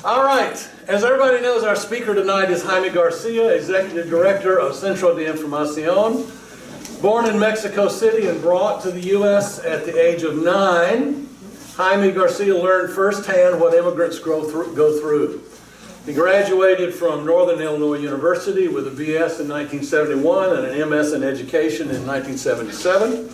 All right, as everybody knows, our speaker tonight is Jaime Garcia, Executive Director of Centro de Información. Born in Mexico City and brought to the U.S. at the age of 9, Jaime Garcia learned firsthand what immigrants go through. He graduated from Northern Illinois University with a BS in 1971 and an MS in Education in 1977.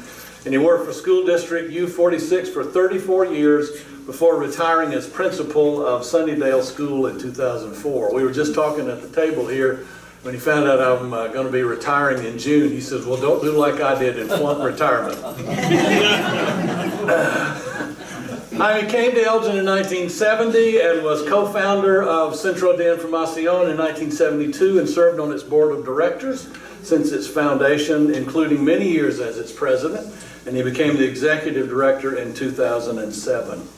And he worked for School District U46 for 34 years before retiring as principal of Sunnydale School in 2004. We were just talking at the table here when he found out I'm going to be retiring in June. He says, well, don't do like I did and flunk retirement. Jaime came to Elgin in 1970 and was co-founder of Centro de Información in 1972 and served on its board of directors since its foundation, including many years as its president, and he became the executive director in 2007.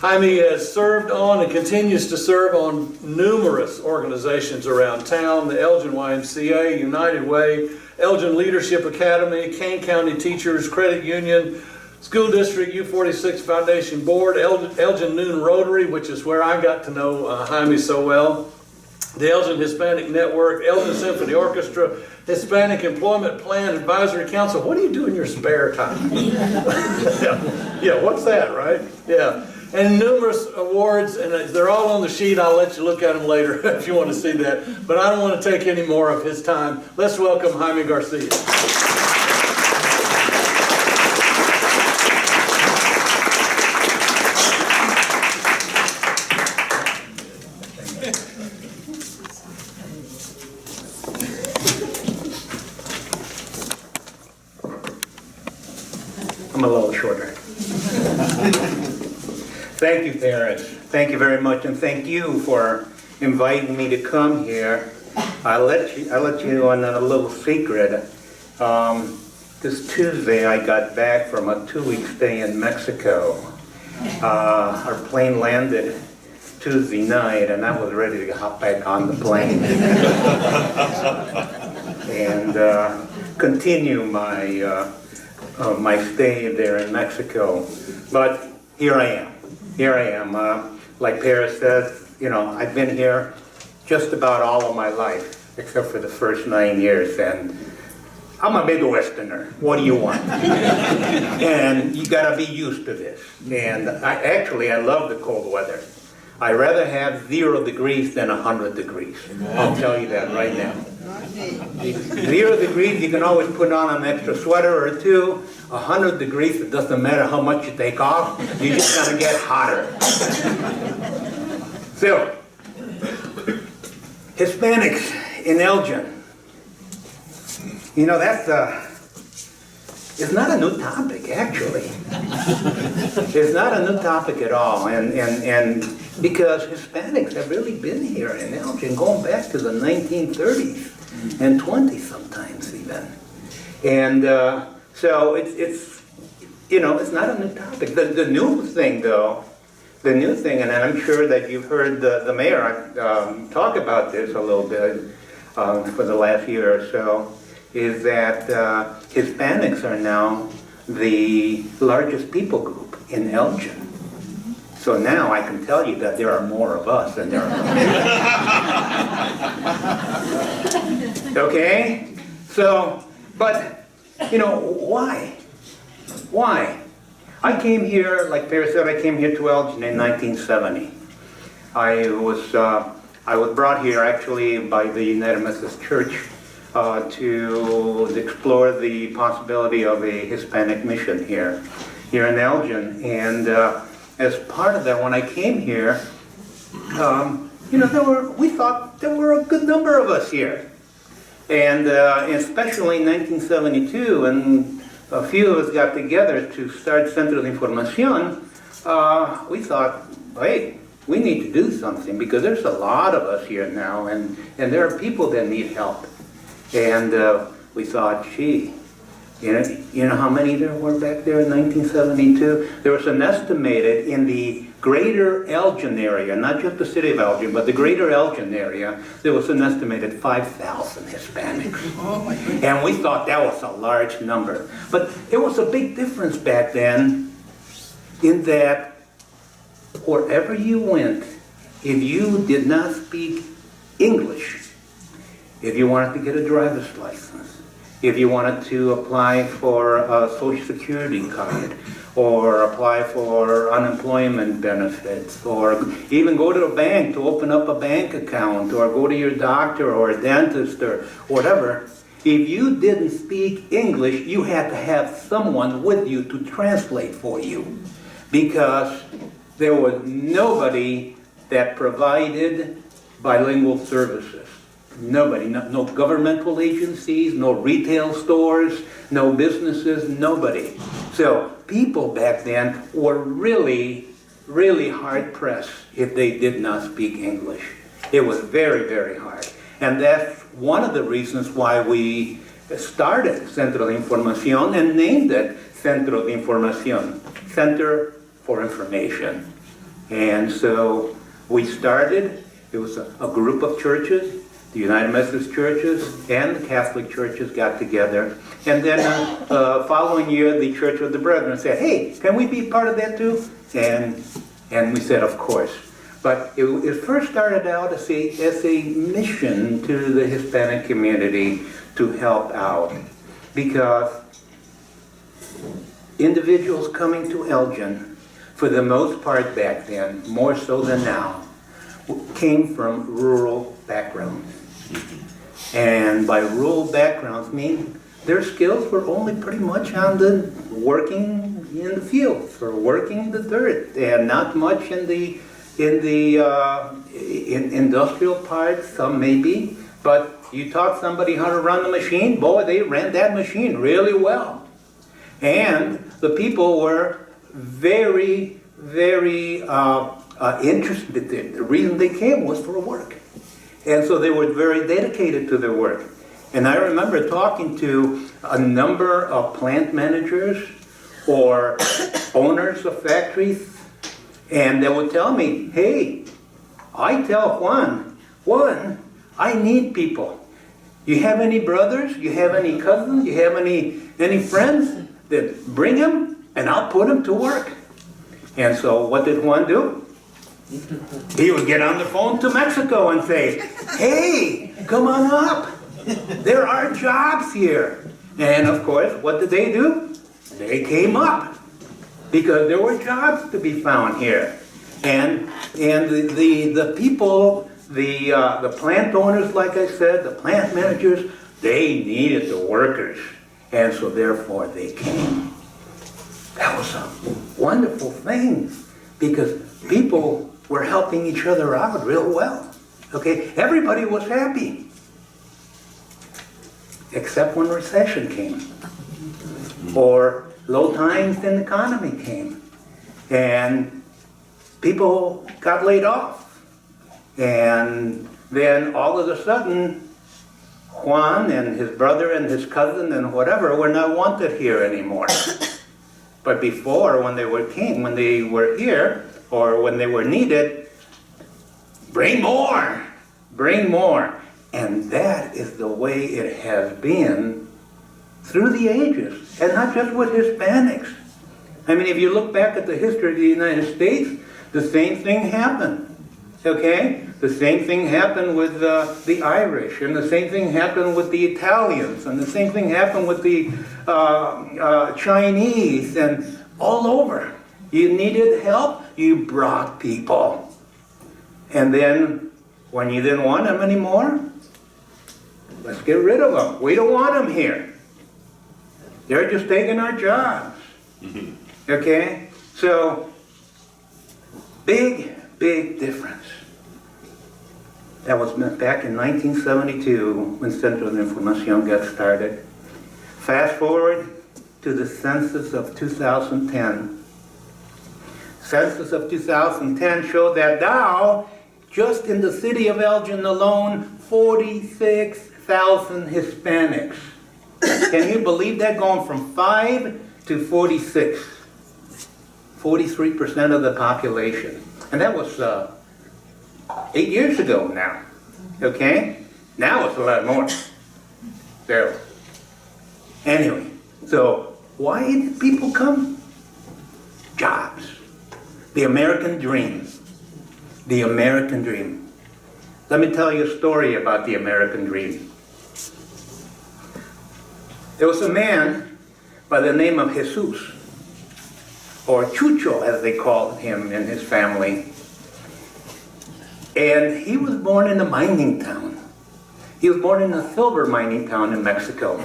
Jaime has served on and continues to serve on numerous organizations around town: the Elgin YMCA, United Way, Elgin Leadership Academy, Kane County Teachers Credit Union, School District U46 Foundation Board, Elgin Noon Rotary, which is where I got to know Jaime so well, the Elgin Hispanic Network, Elgin Symphony Orchestra, Hispanic Employment Plan Advisory Council. What do you do in your spare time? Yeah, what's that, right? Yeah. And numerous awards, and they're all on the sheet. I'll let you look at them later if you want to see that. But I don't want to take any more of his time. Let's welcome Jaime Garcia. I'm a little shorter. Thank you, parents. Thank you very much, and thank you for inviting me to come here. I'll let you on a little secret. This Tuesday, I got back from a 2-week stay in Mexico. Our plane landed Tuesday night, and I was ready to hop back on the plane and continue my my stay there in Mexico. But here I am. Like Paris says, you know, I've been here just about all of my life, except for the first 9 years, and I'm a Midwesterner. What do you want? And you gotta be used to this. And I love the cold weather. I'd rather have 0 degrees than 100 degrees. I'll tell you that right now. 0 degrees, you can always put on an extra sweater or two. 100 degrees, it doesn't matter how much you take off, you're just gonna get hotter. So, Hispanics in Elgin. You know, it's not a new topic, actually. It's not a new topic at all, and because Hispanics have really been here in Elgin going back to the 1930s and 20s sometimes even. And so it's you know, it's not a new topic. The new thing though, and I'm sure that you've heard the mayor talk about this a little bit for the last year or so, is that Hispanics are now the largest people group in Elgin. So now I can tell you that there are more of us than there are of Okay? So, but, you know, why? Why? I came here, like Paris said, I came here to Elgin in 1970. I was brought here actually by the United Methodist Church to explore the possibility of a Hispanic mission here in Elgin. And as part of that, when I came here, you know, we thought there were a good number of us here. And especially in 1972, and a few of us got together to start Centro de Información, we thought, hey, we need to do something because there's a lot of us here now, and there are people that need help. And we thought, gee, you know how many there were back there in 1972? There was an estimated in the greater Elgin area, not just the city of Elgin, but the greater Elgin area, there was an estimated 5,000 Hispanics. And we thought that was a large number. But it was a big difference back then in that wherever you went if you did not speak English, if you wanted to get a driver's license, if you wanted to apply for a Social Security card, or apply for unemployment benefits, or even go to the bank to open up a bank account, or go to your doctor or a dentist or whatever, if you didn't speak English, you had to have someone with you to translate for you, because there was nobody that provided bilingual services. Nobody, no governmental agencies, no retail stores, no businesses, nobody. So people back then were really, really hard pressed if they did not speak English. It was very, very hard. And that's one of the reasons why we started Centro de Información and named it Centro de Información, Center for Information. And so we started, it was a group of churches, the United Methodist churches and the Catholic churches got together. And then following year, the Church of the Brethren said, hey, can we be part of that too? And we said, of course. But it first started out as a mission to the Hispanic community to help out. Because individuals coming to Elgin, for the most part back then, more so than now, came from rural backgrounds. And by rural backgrounds, mean their skills were only pretty much on the working in the fields or working in the dirt, and not much in the industrial parts. Some maybe, but you taught somebody how to run the machine, boy, they ran that machine really well. And the people were very, very interested. The reason they came was for work. And so they were very dedicated to their work. And I remember talking to a number of plant managers or owners of factories, and they would tell me, hey, I tell Juan, I need people. You have any brothers? You have any cousins? You have any friends? Then bring them, and I'll put them to work. And so what did Juan do? He would get on the phone to Mexico and say, hey, come on up. There are jobs here. And of course, what did they do? They came up because there were jobs to be found here. And the people, the plant owners, like I said, the plant managers, they needed the workers. And so therefore they came. That was a wonderful thing because people were helping each other out real well. Okay, everybody was happy. Except when recession came. Or low times in the economy came. And people got laid off. And then all of a sudden, Juan and his brother and his cousin and whatever were not wanted here anymore. But before, when they were here, or when they were needed, bring more, bring more. And that is the way it has been through the ages, and not just with Hispanics. I mean, if you look back at the history of the United States, the same thing happened, okay? The same thing happened with the Irish, and the same thing happened with the Italians, and the same thing happened with the Chinese, and all over. You needed help, you brought people. And then, when you didn't want them anymore, let's get rid of them. We don't want them here. They're just taking our jobs. Okay? So, big, big difference. That was back in 1972 when Centro de Información got started. Fast forward to the census of 2010. Census of 2010 showed that now, just in the city of Elgin alone, 46,000 Hispanics. Can you believe that? Going from 5 to 46. 43% of the population. And that was 8 years ago now. Okay? Now it's a lot more. So, anyway, so why did people come? Jobs. The American dream. The American dream. Let me tell you a story about the American dream. There was a man by the name of Jesus, or Chucho as they called him in his family. And he was born in a mining town. He was born in a silver mining town in Mexico.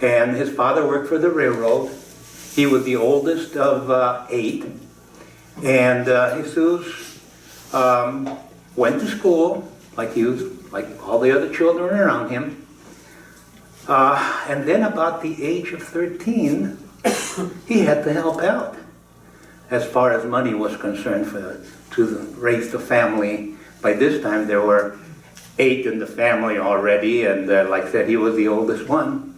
And his father worked for the railroad. He was the oldest of 8. And Jesus went to school like all the other children around him. And then about the age of 13, he had to help out as far as money was concerned to raise the family. By this time there were 8 in the family already, and like I said, he was the oldest one.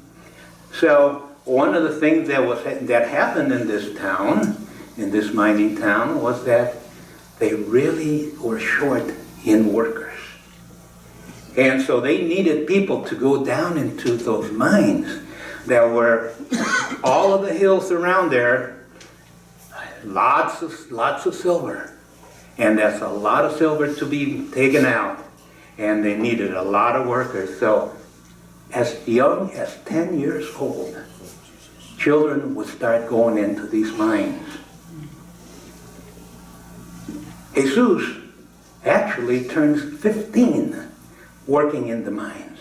So one of the things that happened in this town, in this mining town, was that they really were short in workers. And so they needed people to go down into those mines that were all of the hills around there, lots of silver. And that's a lot of silver to be taken out. And they needed a lot of workers. So as young as 10 years old, children would start going into these mines. Jesus actually turns 15 working in the mines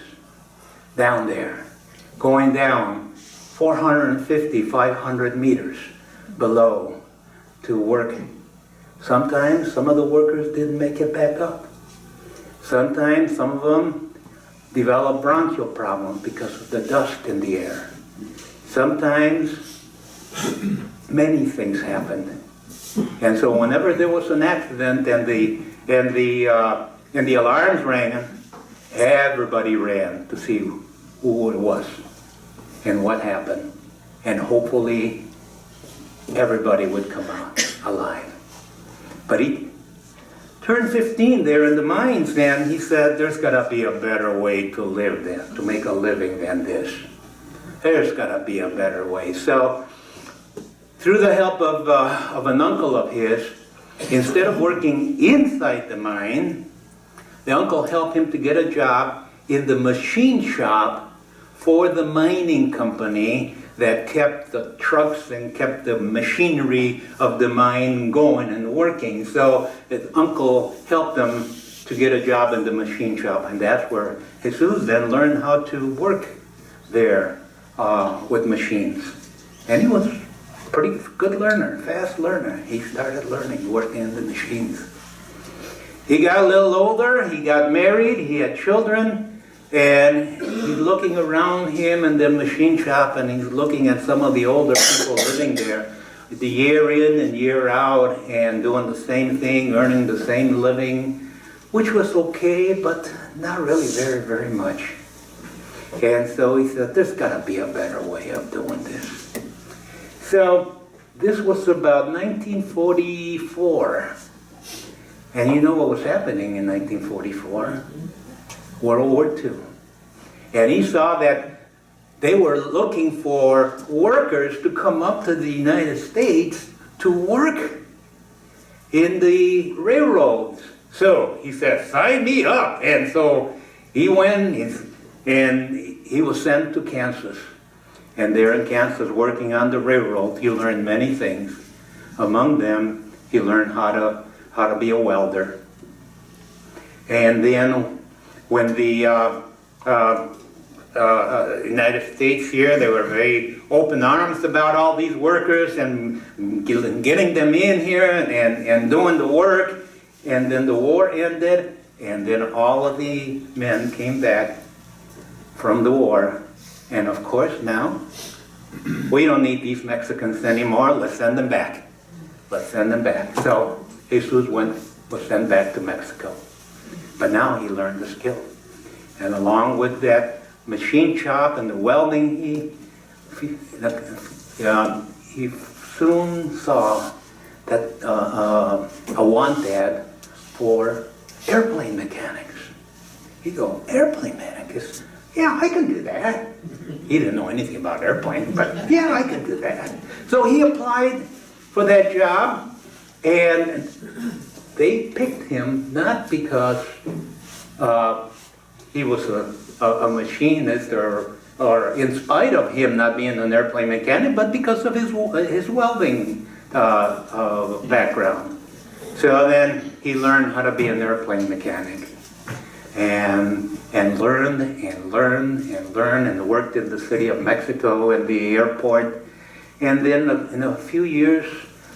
down there, going down 450, 500 meters below to work. Sometimes some of the workers didn't make it back up. Sometimes some of them developed bronchial problems because of the dust in the air. Sometimes many things happened. And so whenever there was an accident and the alarms rang, everybody ran to see who it was and what happened. And hopefully everybody would come out alive. But he turned 15 there in the mines, and he said, there's got to be a better way to live than, to make a living than this. There's got to be a better way. So through the help of an uncle of his, instead of working inside the mine, the uncle helped him to get a job in the machine shop for the mining company that kept the trucks and kept the machinery of the mine going and working. So his uncle helped him to get a job in the machine shop, and that's where Jesus then learned how to work there with machines. And he was a pretty good learner, fast learner. He started learning, working in the machines. He got a little older, he got married, he had children, and he's looking around him in the machine shop, and he's looking at some of the older people living there, the year in and year out, and doing the same thing, earning the same living, which was okay, but not really very, very much. And so he said, there's got to be a better way of doing this. So this was about 1944. And you know what was happening in 1944? World War II. And he saw that they were looking for workers to come up to the United States to work in the railroads. So he said, sign me up. And so he went and he was sent to Kansas. And there in Kansas, working on the railroad, he learned many things. Among them, he learned how to be a welder. And then when the United States here, they were very open arms about all these workers and getting them in here and doing the work. And then the war ended, and then all of the men came back from the war. And of course now, we don't need these Mexicans anymore, let's send them back. Let's send them back. So Jesus was sent back to Mexico. But now he learned the skill. And along with that machine shop and the welding, he soon saw that a want ad for airplane mechanics. He'd go, airplane mechanics? Yeah, I can do that. He didn't know anything about airplanes, but yeah, I can do that. So he applied for that job, and they picked him not because he was a machinist or in spite of him not being an airplane mechanic, but because of his welding background. So then he learned how to be an airplane mechanic and learned and learned and learned and worked in the city of Mexico and the airport. And then in a few years,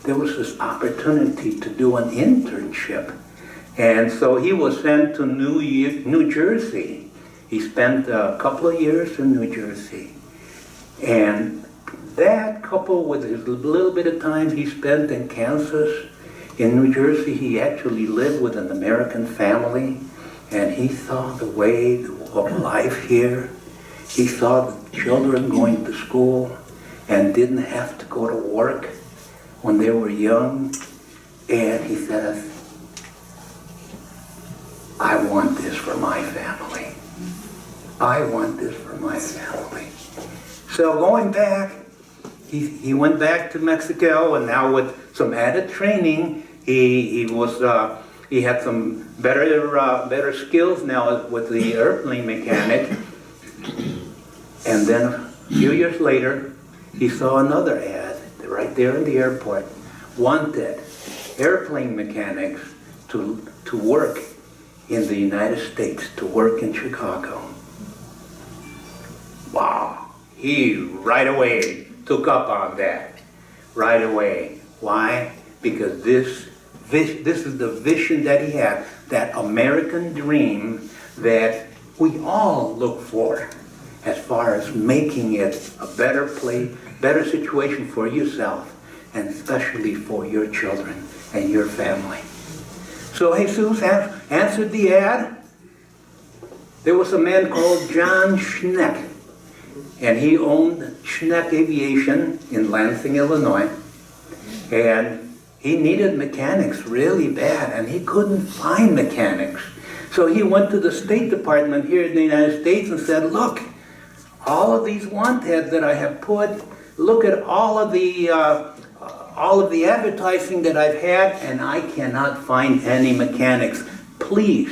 there was this opportunity to do an internship. And so he was sent to New Jersey. He spent a couple of years in New Jersey. And that, coupled with his little bit of time he spent in Kansas, in New Jersey, he actually lived with an American family. And he saw the way of life here. He saw the children going to school and didn't have to go to work when they were young. And he says, I want this for my family. I want this for my family. So going back, he went back to Mexico, and now with some added training, he had some better skills now with the airplane mechanic. And then a few years later, he saw another ad right there in the airport. Wanted airplane mechanics to work in the United States, to work in Chicago. Wow, he right away took up on that, right away. Why? Because this is the vision that he had, that American dream that we all look for as far as making it a better place, better situation for yourself, and especially for your children and your family. So Jesus answered the ad. There was a man called John Schneck, and he owned Schneck Aviation in Lansing, Illinois, and he needed mechanics really bad, and he couldn't find mechanics. So he went to the State Department here in the United States and said, look, all of these want ads that I have put, look at all of the advertising that I've had, and I cannot find any mechanics. Please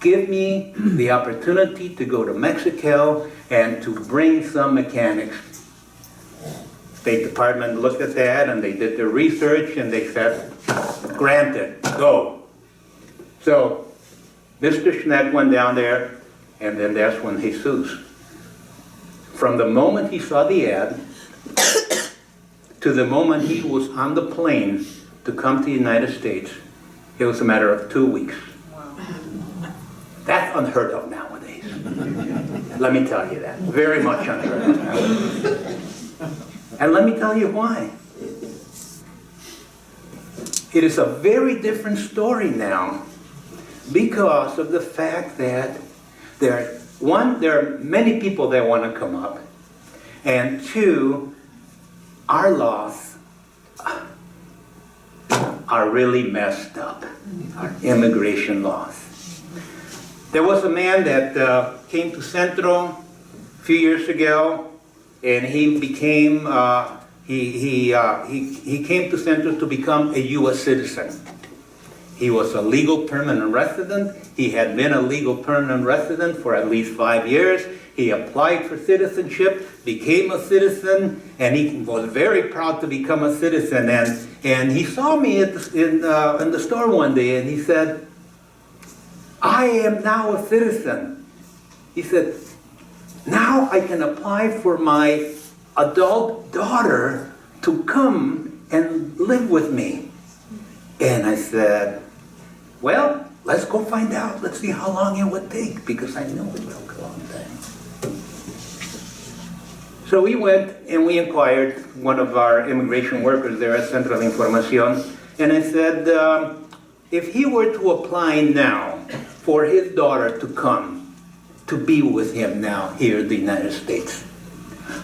give me the opportunity to go to Mexico and to bring some mechanics. State Department looked at that and they did their research and they said, granted, go. So Mr. Schneck went down there, and then that's when Jesus, from the moment he saw the ad to the moment he was on the plane to come to the United States, it was a matter of 2 weeks. That's unheard of nowadays. Let me tell you that. Very much unheard of. And let me tell you why. It is a very different story now because of the fact that there are many people that want to come up, and two, our laws are really messed up, our immigration laws. There was a man that came to Centro a few years ago, and he became he came to Centro to become a U.S. citizen. He was a legal permanent resident. He had been a legal permanent resident for at least 5 years. He applied for citizenship, became a citizen, and he was very proud to become a citizen. And he saw me in the store one day, and he said, I am now a citizen. He said, now I can apply for my adult daughter to come and live with me. And I said, well, let's go find out. Let's see how long it would take, because I know it will take a long time. So we went and we inquired one of our immigration workers there at Central Información, and I said, if he were to apply now for his daughter to come to be with him now here in the United States,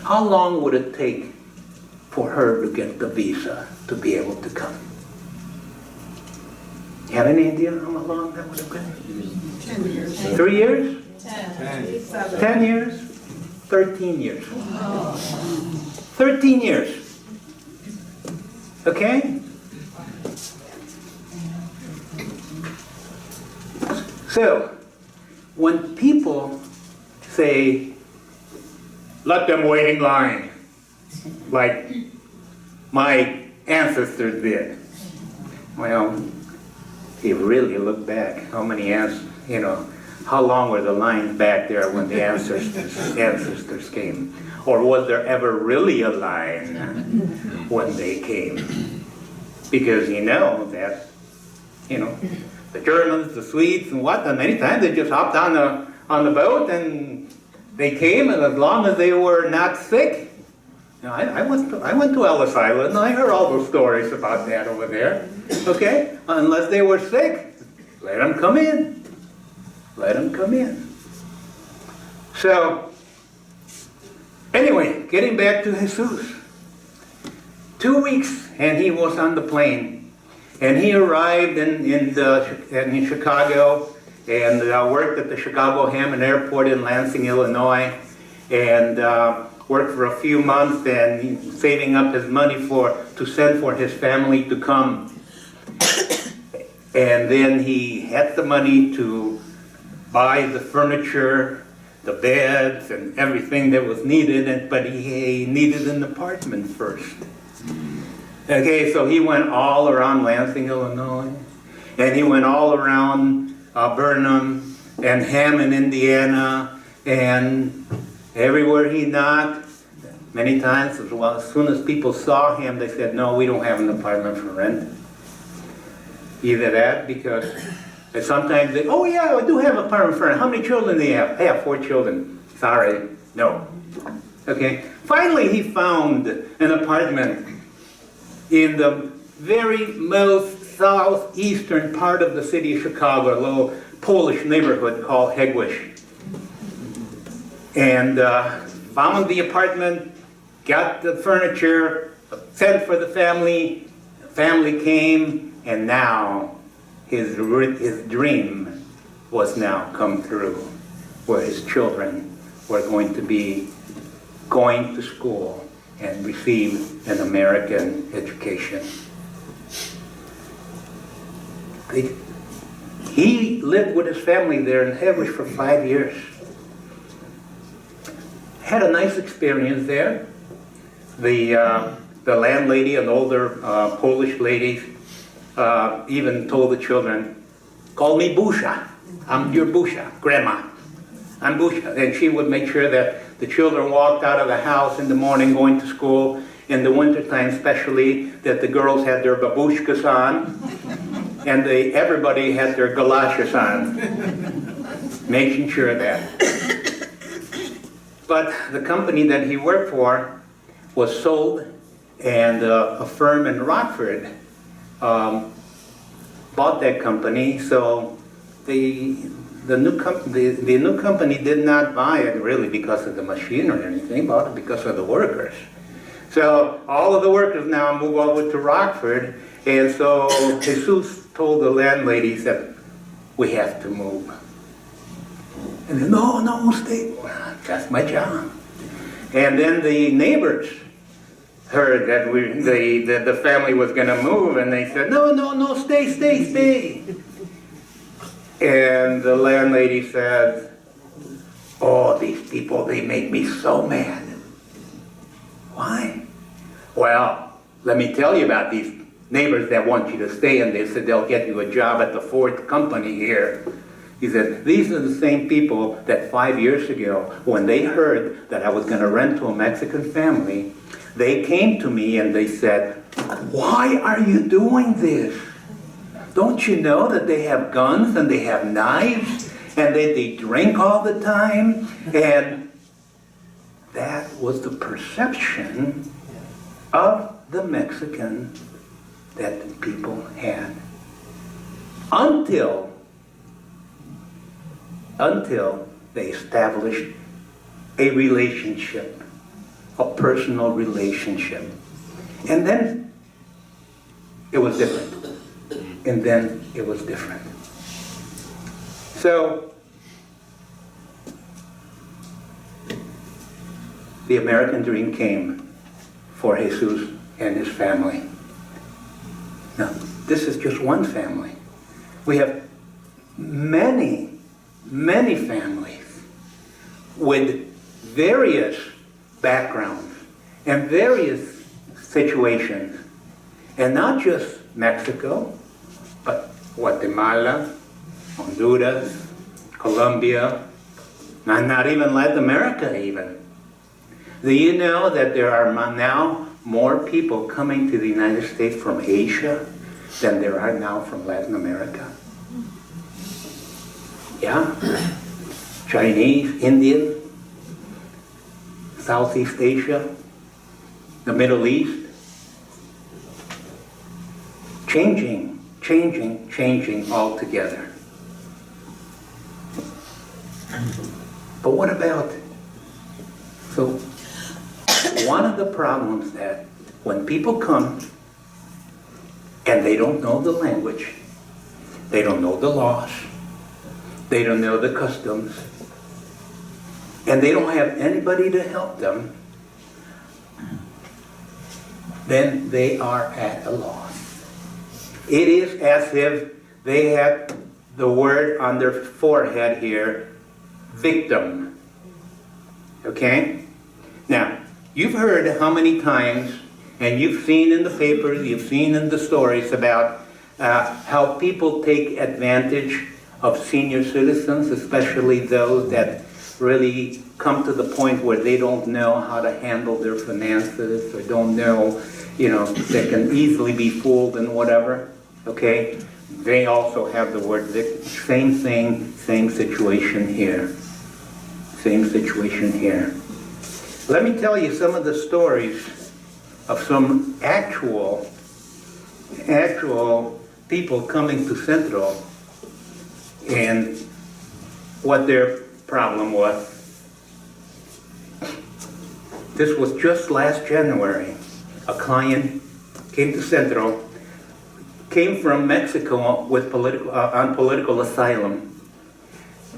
how long would it take for her to get the visa to be able to come? You have any idea how long that would have been? 10 years. 3 years? 10. 10 years? 13 years. 13 years. Okay? So, when people say, let them wait in line, like my ancestors did, well, if you really look back, how many how long were the lines back there when the ancestors came? Or was there ever really a line when they came? Because you know that, the Germans, the Swedes, and and many times they just hopped on the boat and they came, and as long as they were not sick. I went to Ellis Island, and I heard all those stories about that over there. Okay? Unless they were sick, let them come in. Let them come in. So, anyway, getting back to Jesus. 2 weeks, and he was on the plane. And he arrived in Chicago, and worked at the Chicago Hammond Airport in Lansing, Illinois, and worked for a few months, and saving up his money to send for his family to come. And then he had the money to buy the furniture, the beds, and everything that was needed, but he needed an apartment first. Okay, so he went all around Lansing, Illinois, and he went all around Burnham and Hammond, Indiana, and everywhere he knocked, many times, as soon as people saw him, they said, no, we don't have an apartment for rent. Either that, because sometimes they, oh yeah, I do have an apartment for rent. How many children do you have? I have 4 children. Sorry, no. Okay, finally he found an apartment in the very most southeastern part of the city of Chicago, a little Polish neighborhood called Hegwisch. And found the apartment, got the furniture, sent for the family came, and now his dream was now come through, where his children were going to be going to school and receive an American education. He lived with his family there in Hegwisch for 5 years. Had a nice experience there. The landlady, an older Polish lady, even told the children, call me Busha. I'm your Busha, Grandma. I'm Busha. And she would make sure that the children walked out of the house in the morning going to school, in the wintertime especially, that the girls had their babushkas on, and everybody had their galoshes on, making sure of that. But the company that he worked for was sold, and a firm in Rockford bought that company, so the new company did not buy it really because of the machine or anything, bought it because of the workers. So all of the workers now move over to Rockford, and so Jesus told the landlady, said, we have to move. And then, no, stay. That's my job. And then the neighbors heard that the family was going to move, and they said, no, stay. And the landlady said, oh, these people, they make me so mad. Why? Well, let me tell you about these neighbors that want you to stay, and they said they'll get you a job at the Ford company here. He said, these are the same people that 5 years ago, when they heard that I was going to rent to a Mexican family, they came to me and they said, why are you doing this? Don't you know that they have guns and they have knives and they drink all the time? And that was the perception of the Mexican that the people had. Until they established a relationship, a personal relationship. And then it was different. So, the American dream came for Jesus and his family. Now, this is just one family. We have many, many families with various backgrounds and various situations, and not just Mexico, but Guatemala, Honduras, Colombia, and not even Latin America even. Do you know that there are now more people coming to the United States from Asia than there are now from Latin America? Yeah? Chinese, Indian, Southeast Asia, the Middle East. Changing altogether. But what about, so one of the problems that when people come and they don't know the language, they don't know the laws, they don't know the customs, and they don't have anybody to help them, then they are at a loss. It is as if they had the word on their forehead here, victim. Okay? Now, you've heard how many times, and you've seen in the papers, you've seen in the stories about how people take advantage of senior citizens, especially those that really come to the point where they don't know how to handle their finances or don't know, they can easily be fooled and whatever. Okay? They also have the word victim. Same thing, same situation here. Same situation here. Let me tell you some of the stories of some actual people coming to Central and what their problem was. This was just last January. A client came to Central, came from Mexico with on political asylum.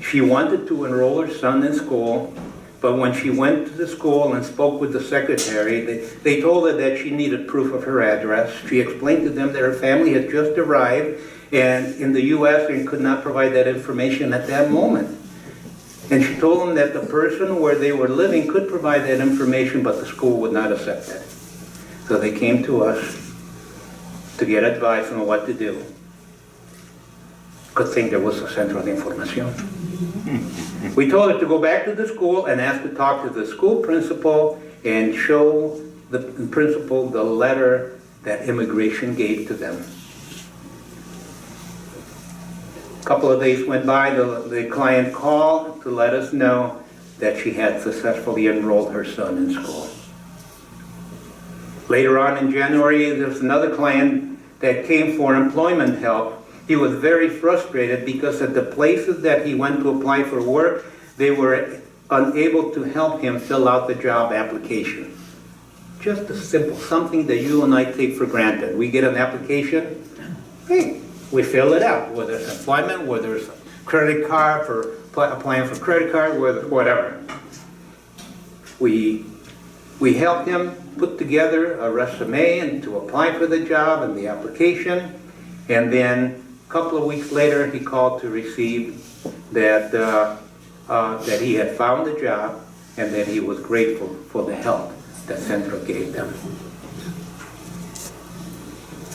She wanted to enroll her son in school, but when she went to the school and spoke with the secretary, they told her that she needed proof of her address. She explained to them that her family had just arrived and in the U.S. and could not provide that information at that moment. And she told them that the person where they were living could provide that information, but the school would not accept it. So they came to us to get advice on what to do. Good thing there was a Centro de Información. We told her to go back to the school and ask to talk to the school principal and show the principal the letter that immigration gave to them. A couple of days went by, the client called to let us know that she had successfully enrolled her son in school. Later on in January, there was another client that came for employment help. He was very frustrated because at the places that he went to apply for work, they were unable to help him fill out the job application. Just a simple, something that you and I take for granted. We get an application, hey, we fill it out, whether it's employment, whether it's a credit card for applying for credit card, whatever. We helped him put together a resume and to apply for the job and the application, and then a couple of weeks later he called to receive that that he had found a job and that he was grateful for the help that Centro gave them.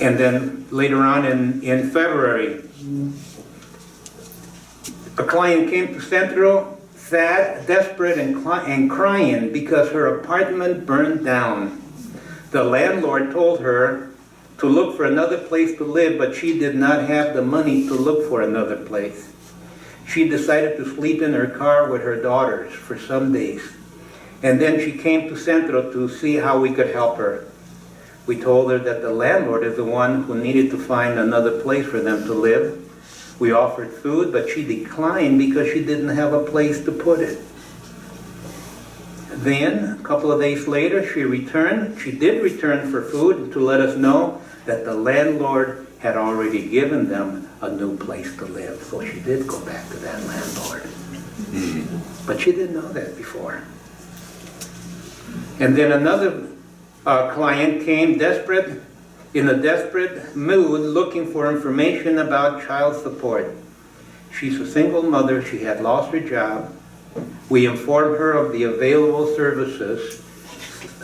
And then later on in February, a client came to Centro, sad, desperate, and crying because her apartment burned down. The landlord told her to look for another place to live, but she did not have the money to look for another place. She decided to sleep in her car with her daughters for some days. And then she came to Centro to see how we could help her. We told her that the landlord is the one who needed to find another place for them to live. We offered food, but she declined because she didn't have a place to put it. Then, a couple of days later, she returned. She did return for food to let us know that the landlord had already given them a new place to live. So she did go back to that landlord. But she didn't know that before. And then another client came desperate, in a desperate mood, looking for information about child support. She's a single mother. She had lost her job. We informed her of the available services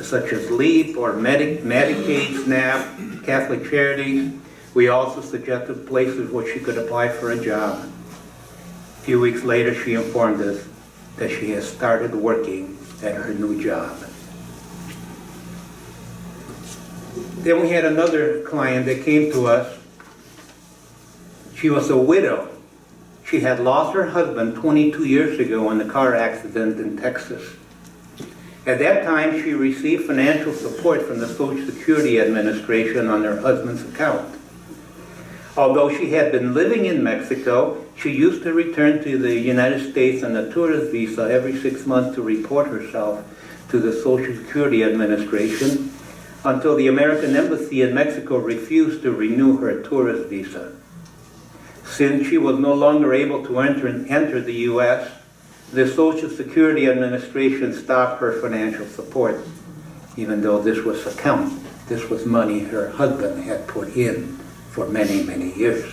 such as LEAP or Medicaid, SNAP, Catholic Charities. We also suggested places where she could apply for a job. A few weeks later, she informed us that she has started working at her new job. Then we had another client that came to us. She was a widow. She had lost her husband 22 years ago in a car accident in Texas. At that time, she received financial support from the Social Security Administration on her husband's account. Although she had been living in Mexico, she used to return to the United States on a tourist visa every 6 months to report herself to the Social Security Administration until the American Embassy in Mexico refused to renew her tourist visa. Since she was no longer able to enter the U.S., the Social Security Administration stopped her financial support, even though this was money her husband had put in for many, many years.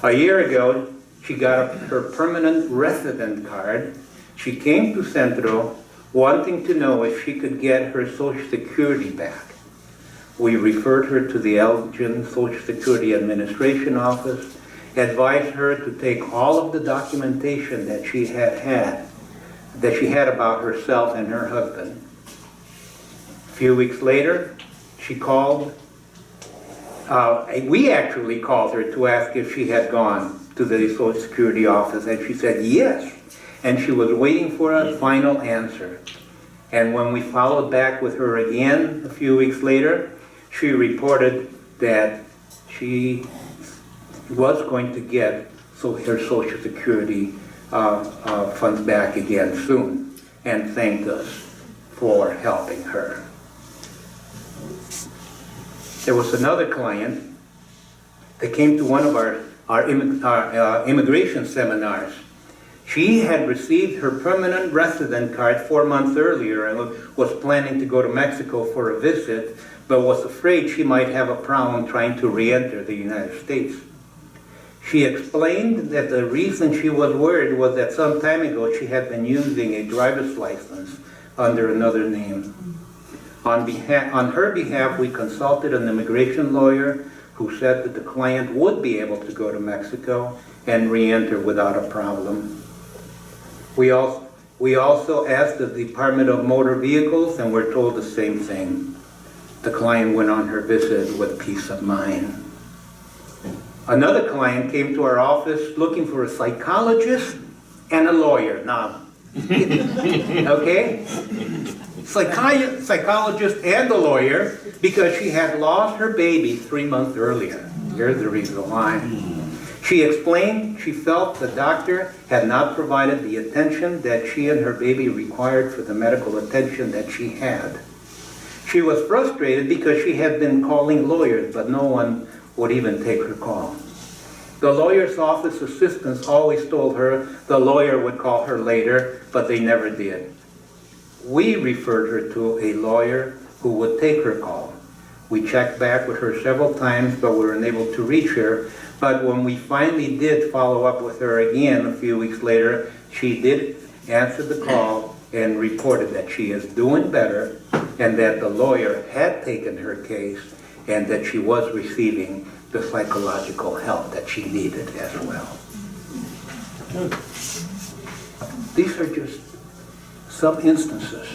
A year ago, she got her permanent resident card. She came to Centro wanting to know if she could get her Social Security back. We referred her to the Elgin Social Security Administration office, advised her to take all of the documentation that she had about herself and her husband. A few weeks later, she called. We actually called her to ask if she had gone to the Social Security office, and she said yes. And she was waiting for a final answer. And when we followed back with her again a few weeks later, she reported that she was going to get her Social Security funds back again soon, and thanked us for helping her. There was another client that came to one of our immigration seminars. She had received her permanent resident card 4 months earlier and was planning to go to Mexico for a visit, but was afraid she might have a problem trying to re-enter the United States. She explained that the reason she was worried was that some time ago she had been using a driver's license under another name. On her behalf, we consulted an immigration lawyer who said that the client would be able to go to Mexico and re-enter without a problem. We also asked the Department of Motor Vehicles and were told the same thing. The client went on her visit with peace of mind. Another client came to our office looking for a psychologist and a lawyer. Now, okay? Psychologist and a lawyer because she had lost her baby 3 months earlier. Here's the reason why. She explained she felt the doctor had not provided the attention that she and her baby required for the medical attention that she had. She was frustrated because she had been calling lawyers, but no one would even take her call. The lawyer's office assistants always told her the lawyer would call her later, but they never did. We referred her to a lawyer who would take her call. We checked back with her several times, but we were unable to reach her. But when we finally did follow up with her again a few weeks later, she did answer the call and reported that she is doing better and that the lawyer had taken her case and that she was receiving the psychological help that she needed as well. These are just some instances.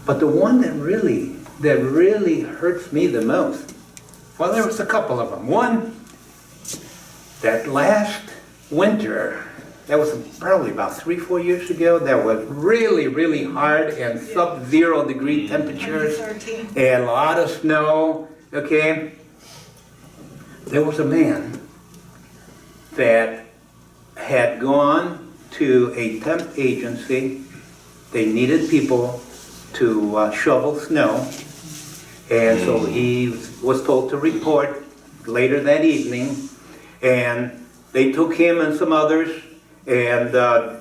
But the one that really hurts me the most, well, there was a couple of them. One, that last winter, that was probably about 3-4 years ago, that was really, really hard and sub-0 degree temperatures and a lot of snow, okay? There was a man that had gone to a temp agency. They needed people to shovel snow, and so he was told to report later that evening, and they took him and some others, and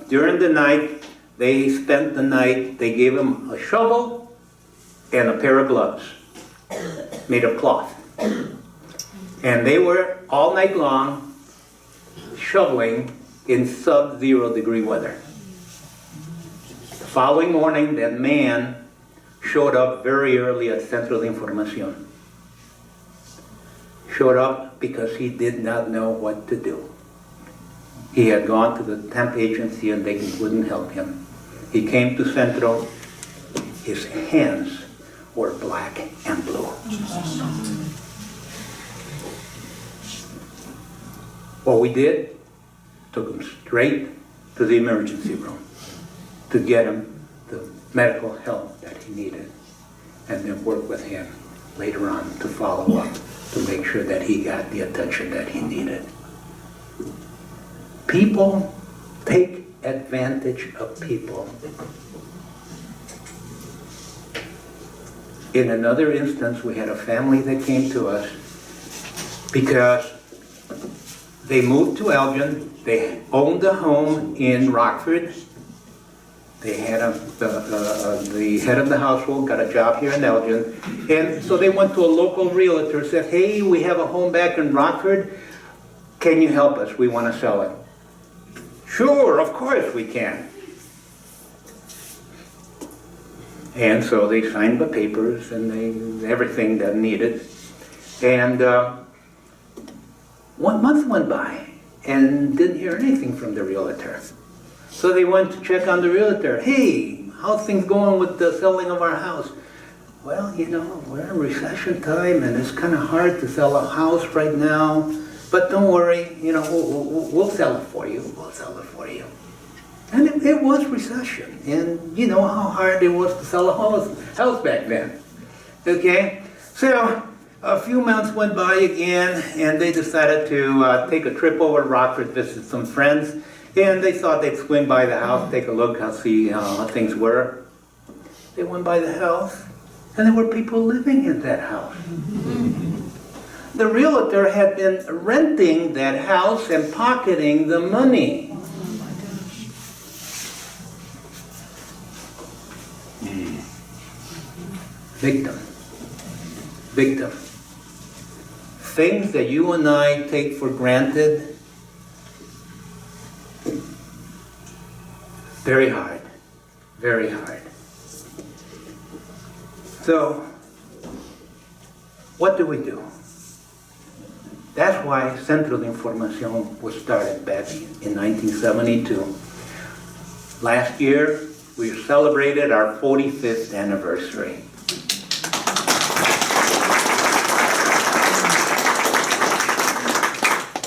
during the night, they spent the night. They gave him a shovel and a pair of gloves made of cloth, and they were all night long shoveling in sub-zero degree weather. The following morning, that man showed up very early at Centro de Información. Showed up because he did not know what to do. He had gone to the temp agency and they wouldn't help him. He came to Centro, his hands were black and blue. What we did, took him straight to the emergency room to get him the medical help that he needed, and then work with him later on to follow up to make sure that he got the attention that he needed. People take advantage of people. In another instance, we had a family that came to us because they moved to Elgin. They owned a home in Rockford. They had the head of the household got a job here in Elgin. And so they went to a local realtor, said, hey, we have a home back in Rockford. Can you help us? We want to sell it. Sure, of course we can. And so they signed the papers and everything that needed. And 1 month went by and didn't hear anything from the realtor. So they went to check on the realtor. Hey, how's things going with the selling of our house? Well, you know, we're in recession time and it's kind of hard to sell a house right now. But don't worry, you know, we'll sell it for you. We'll sell it for you. And it was recession. And you know how hard it was to sell a house back then. Okay? So a few months went by again, and they decided to take a trip over to Rockford, visit some friends. And they thought they'd swing by the house, take a look, see how things were. They went by the house, and there were people living in that house. The realtor had been renting that house and pocketing the money. Victim. Victim. Things that you and I take for granted, very hard. Very hard. So, what do we do? That's why Centro de Información was started back in 1972. Last year, we celebrated our 45th anniversary.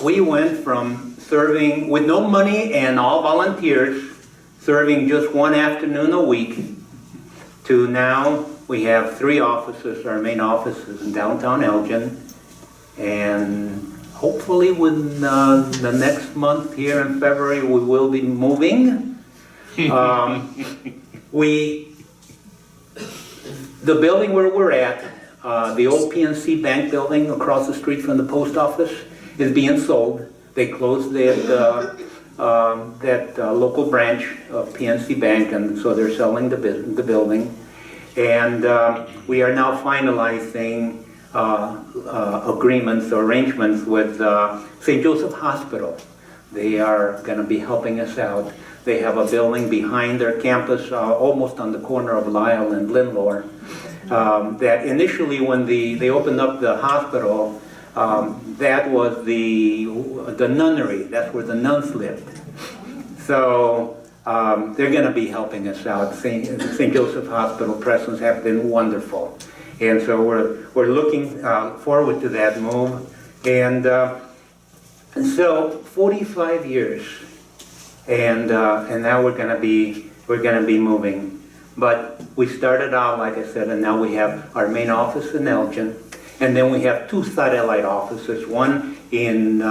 We went from serving with no money and all volunteers, serving just one afternoon a week, to now we have 3 offices. Our main office is in downtown Elgin, and hopefully within the next month here in February we will be moving. The building where we're at, the old PNC Bank building across the street from the post office, is being sold. They closed that local branch of PNC Bank, and so they're selling the building. And we are now finalizing agreements or arrangements with St. Joseph Hospital. They are going to be helping us out. They have a building behind their campus, almost on the corner of Lyle and Lindlore, that initially when they opened up the hospital, that was the nunnery. That's where the nuns lived. So they're going to be helping us out. St. Joseph Hospital presence have been wonderful. And so we're looking forward to that move. And so 45 years. And now we're going to be moving. But we started out, like I said, and now we have our main office in Elgin. And then we have 2 satellite offices, one in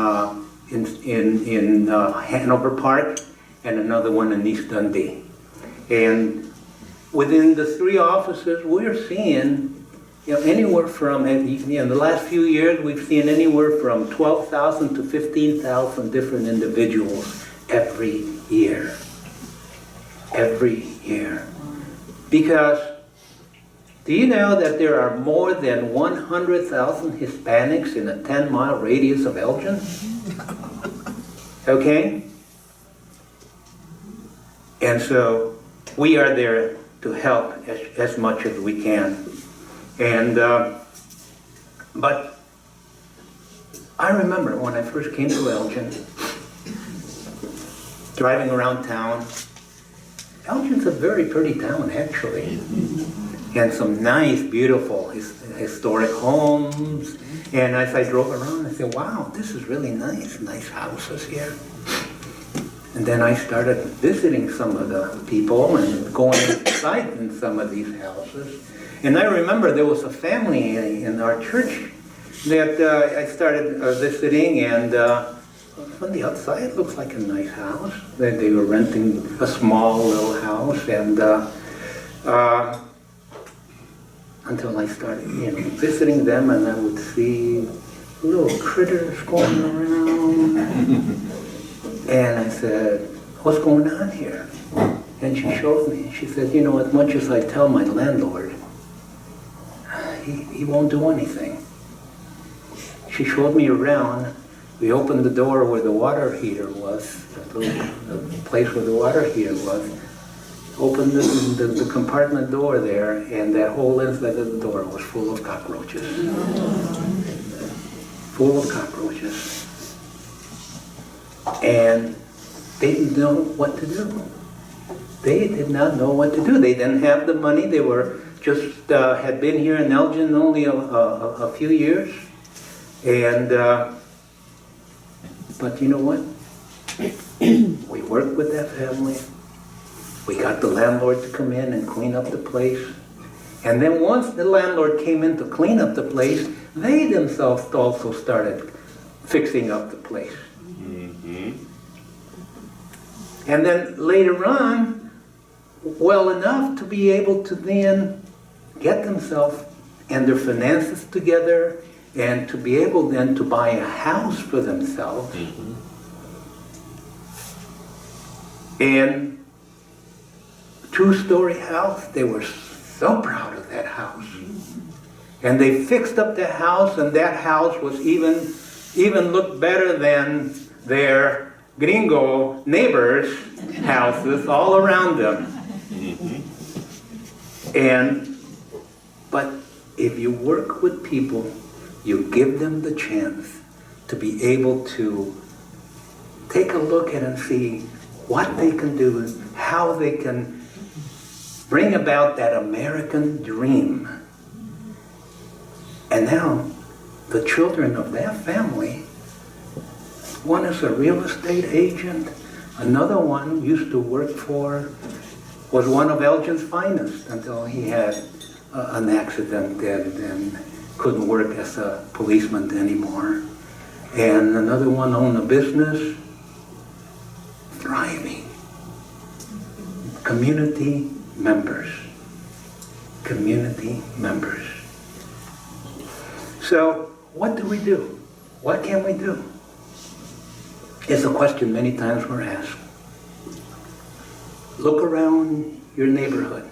Hanover Park and another one in East Dundee. And within the 3 offices, we're seeing anywhere from, in the last few years, we've seen anywhere from 12,000 to 15,000 different individuals every year. Every year. Because do you know that there are more than 100,000 Hispanics in a 10-mile radius of Elgin? Okay? And so we are there to help as much as we can. And, but I remember when I first came to Elgin, driving around town. Elgin's a very pretty town, actually. And some nice, beautiful, historic homes. And as I drove around, I said, wow, this is really nice, nice houses here. And then I started visiting some of the people and going inside in some of these houses. And I remember there was a family in our church that I started visiting, and on the outside it looks like a nice house. They were renting a small little house, and until I started, visiting them, and I would see little critters going around. And I said, what's going on here? And she showed me. She said, as much as I tell my landlord, he won't do anything. She showed me around. We opened the door where the water heater was, the place where the water heater was. Opened the compartment door there, and that whole inside of the door was full of cockroaches. Full of cockroaches. And they didn't know what to do. They did not know what to do. They didn't have the money. They were just had been here in Elgin only a few years. And but you know what? We worked with that family. We got the landlord to come in and clean up the place. And then once the landlord came in to clean up the place, they themselves also started fixing up the place. And then later on, well enough to be able to then get themselves and their finances together and to be able then to buy a house for themselves. And two-story house, they were so proud of that house. And they fixed up the house, and that house was even looked better than their gringo neighbors' houses all around them. But if you work with people, you give them the chance to be able to take a look at and see what they can do, how they can bring about that American dream. And now, the children of that family, one is a real estate agent, another one used to work was one of Elgin's finest until he had an accident and couldn't work as a policeman anymore. And another one owned a business, thriving. Community members. Community members. So, what do we do? What can we do? It's a question many times we're asked. Look around your neighborhood.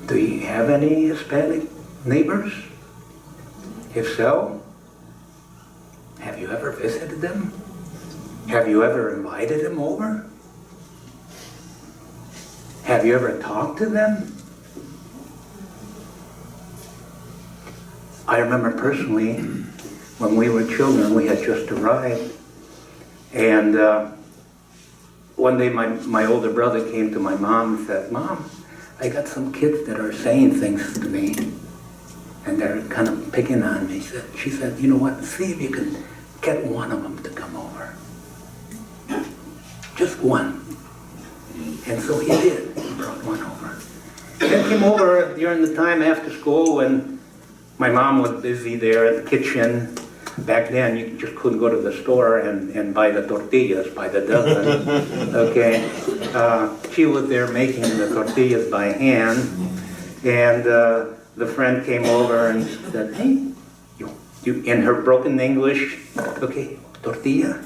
Do you have any Hispanic neighbors? If so, have you ever visited them? Have you ever invited them over? Have you ever talked to them? I remember personally, when we were children, we had just arrived, and one day my older brother came to my mom and said, "Mom, I got some kids that are saying things to me, and they're kind of picking on me." She said, "You know what, see if you can get one of them to come over. Just one." And so he did. He brought one over. Then came over during the time after school when my mom was busy there at the kitchen. Back then, you just couldn't go to the store and buy the tortillas by the dozen, okay? She was there making the tortillas by hand, and the friend came over and said, "Hey, you in her broken English, okay, tortilla?"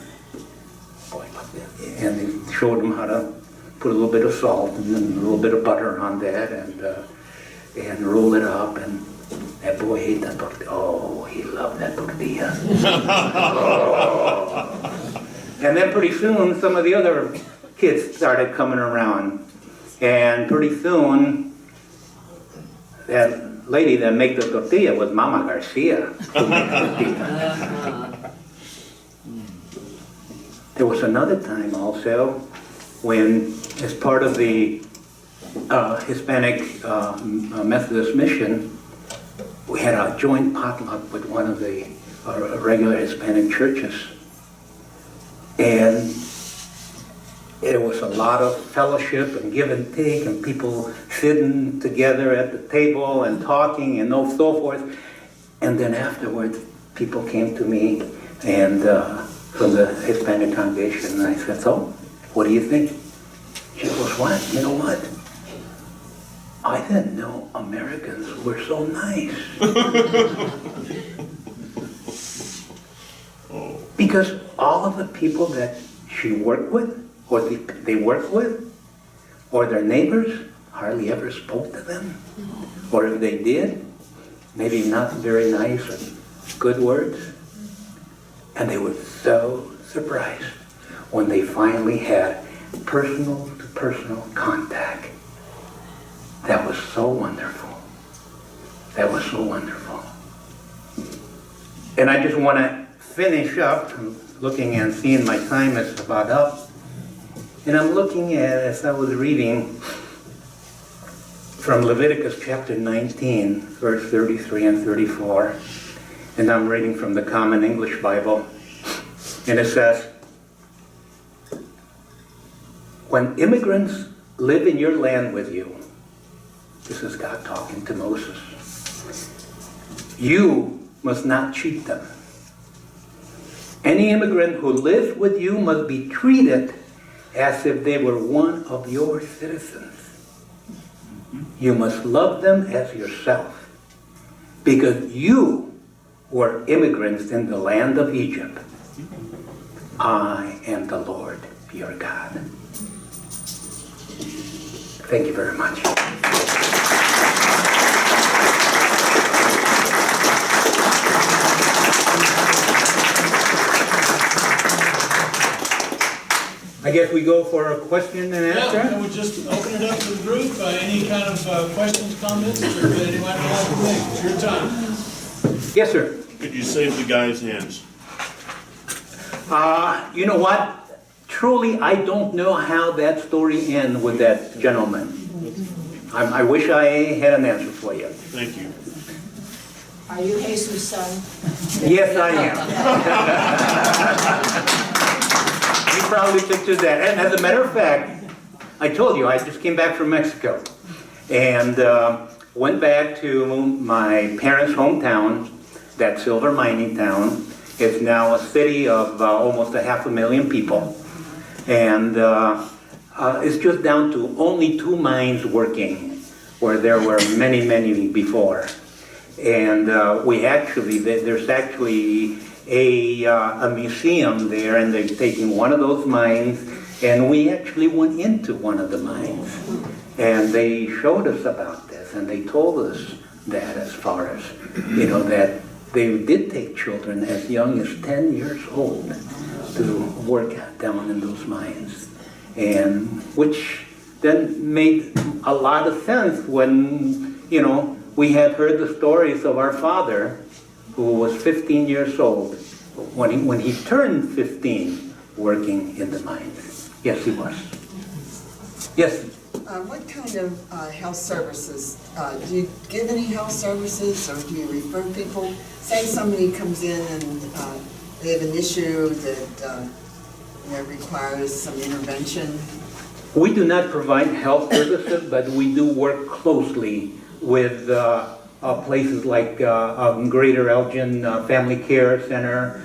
And they showed him how to put a little bit of salt and then a little bit of butter on that and roll it up, and That boy ate that tortilla. Oh, he loved that tortilla. Oh. And then pretty soon, some of the other kids started coming around. And pretty soon, that lady that made the tortilla was Mama Garcia, who made the tortilla. There was another time also when, as part of the Hispanic Methodist mission, we had a joint potluck with one of the regular Hispanic churches. And it was a lot of fellowship and give and take and people sitting together at the table and talking and so forth. And then afterwards, people came to me and from the Hispanic congregation, and I said, so, what do you think? She goes, what? You know what? I didn't know Americans were so nice. Because all of the people that she worked with, or they worked with, or their neighbors, hardly ever spoke to them. Or if they did, maybe not very nice or good words. And they were so surprised when they finally had personal-to-personal contact. That was so wonderful. That was so wonderful. And I just want to finish up, I'm looking and seeing my time is about up. And I'm looking at, as I was reading from Leviticus chapter 19, verse 33 and 34, and I'm reading from the Common English Bible, and it says, when immigrants live in your land with you, this is God talking to Moses, you must not cheat them. Any immigrant who lives with you must be treated as if they were one of your citizens. You must love them as yourself, because you were immigrants in the land of Egypt. I am the Lord your God. Thank you very much. I guess we go for a question and answer? Yeah, and we just open it up to the group. Any kind of questions, comments that anyone would like to make? It's your time. Yes, sir. Could you save the guy's hands? You know what? Truly, I don't know how that story ends with that gentleman. I wish I had an answer for you. Thank you. Are you Jesus' son? Yes, I am. He probably took to that. And as a matter of fact, I told you, I just came back from Mexico. And went back to my parents' hometown, that silver mining town. It's now a city of almost 500,000 people. And it's just down to only 2 mines working, where there were many, many before. And there's actually a museum there, and they're taking one of those mines, and we actually went into one of the mines. And they showed us about this, and they told us that as far as, that they did take children as young as 10 years old to work down in those mines. And which then made a lot of sense when, we had heard the stories of our father, who was 15 years old when he turned 15 working in the mines. Yes, he was. Yes? What kind of health services, do you give any health services, or do you refer people? Say somebody comes in and they have an issue that requires some intervention. We do not provide health services, but we do work closely with places like Greater Elgin Family Care Center,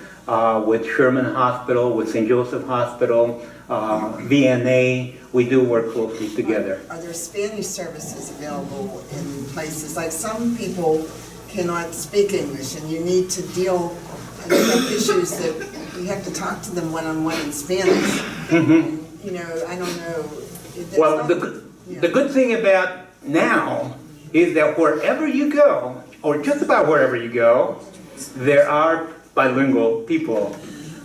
with Sherman Hospital, with St. Joseph Hospital, VNA. We do work closely together. Are there Spanish services available in places? Like some people cannot speak English, and you need to deal with issues that you have to talk to them one-on-one in Spanish. Mm-hmm. I don't know. Well, the good thing about now is that wherever you go, or just about wherever you go, there are bilingual people,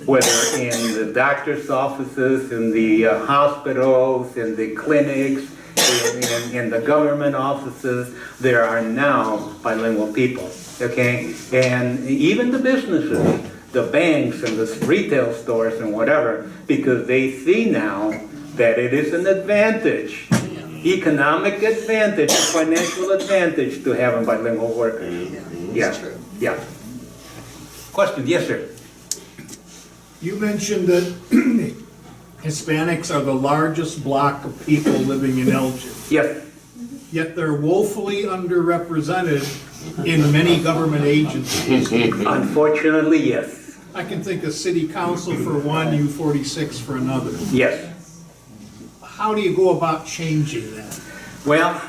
whether in the doctor's offices, in the hospitals, in the clinics, in the government offices, there are now bilingual people, okay? And even the businesses, the banks and the retail stores and whatever, because they see now that it is an advantage, economic advantage, financial advantage to having bilingual workers. Yeah, That's true. yeah. Question, yes, sir. You mentioned that Hispanics are the largest block of people living in Elgin, Yes, yet they're woefully underrepresented in many government agencies. unfortunately, yes, I can think of city council for one, U46 for another. yes. How do you go about changing that? Well,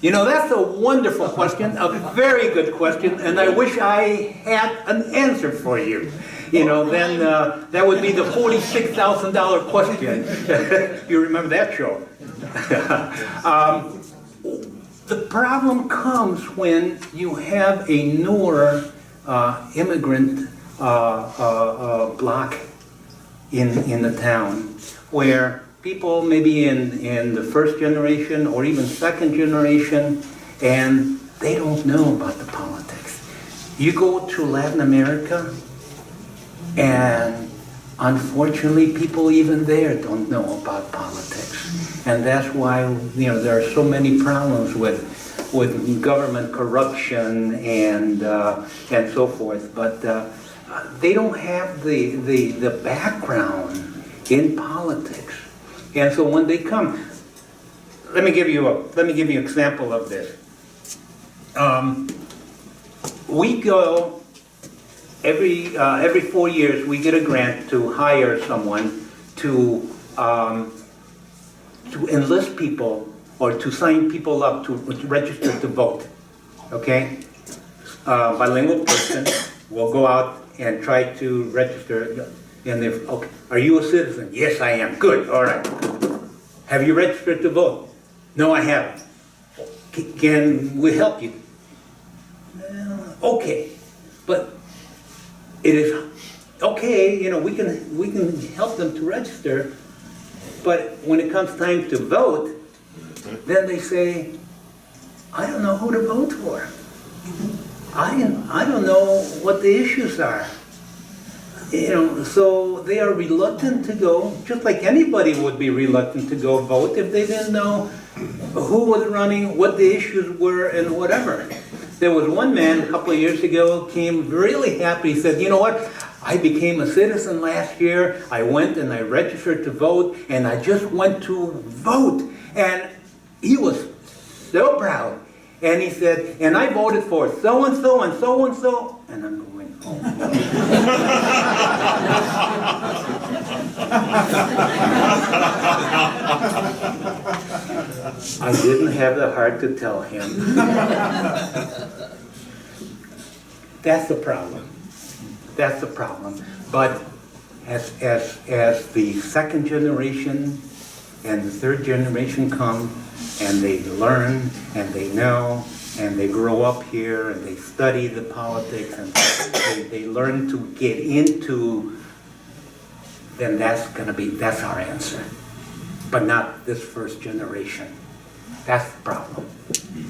you know, that's a wonderful question, a very good question, and I wish I had an answer for you. You know, then that would be the $46,000 question. You remember that show? The problem comes when you have a newer immigrant block in the town, where people maybe in the first generation or even second generation, and they don't know about the politics. You go to Latin America, and unfortunately, people even there don't know about politics. And that's why, you know, there are so many problems with government corruption and so forth. But they don't have the background in politics. And so when they come, let me give you an example of this. We go every 4 years. We get a grant to hire someone to enlist people or to sign people up to register to vote. Okay, bilingual person will go out and try to register. And if, okay, are you a citizen? Yes, I am. Good, all right. Have you registered to vote? No, I haven't. Can we help you? Okay, but it is okay. You know, we can help them to register, but when it comes time to vote, then they say, I don't know who to vote for. I don't know what the issues are. You know, so they are reluctant to go, just like anybody would be reluctant to go vote if they didn't know who was running, what the issues were, and whatever. There was one man a couple of years ago came really happy. He said, you know what? I became a citizen last year. I went and I registered to vote, and I just went to vote. And he was so proud. And he said, and I voted for so-and-so and so-and-so. And I'm going, oh. I didn't have the heart to tell him. That's the problem. That's the problem. But as the second generation and the third generation come, and they learn, and they know, and they grow up here, and they study the politics, and they learn to get into, then that's our answer. But not this first generation. That's the problem.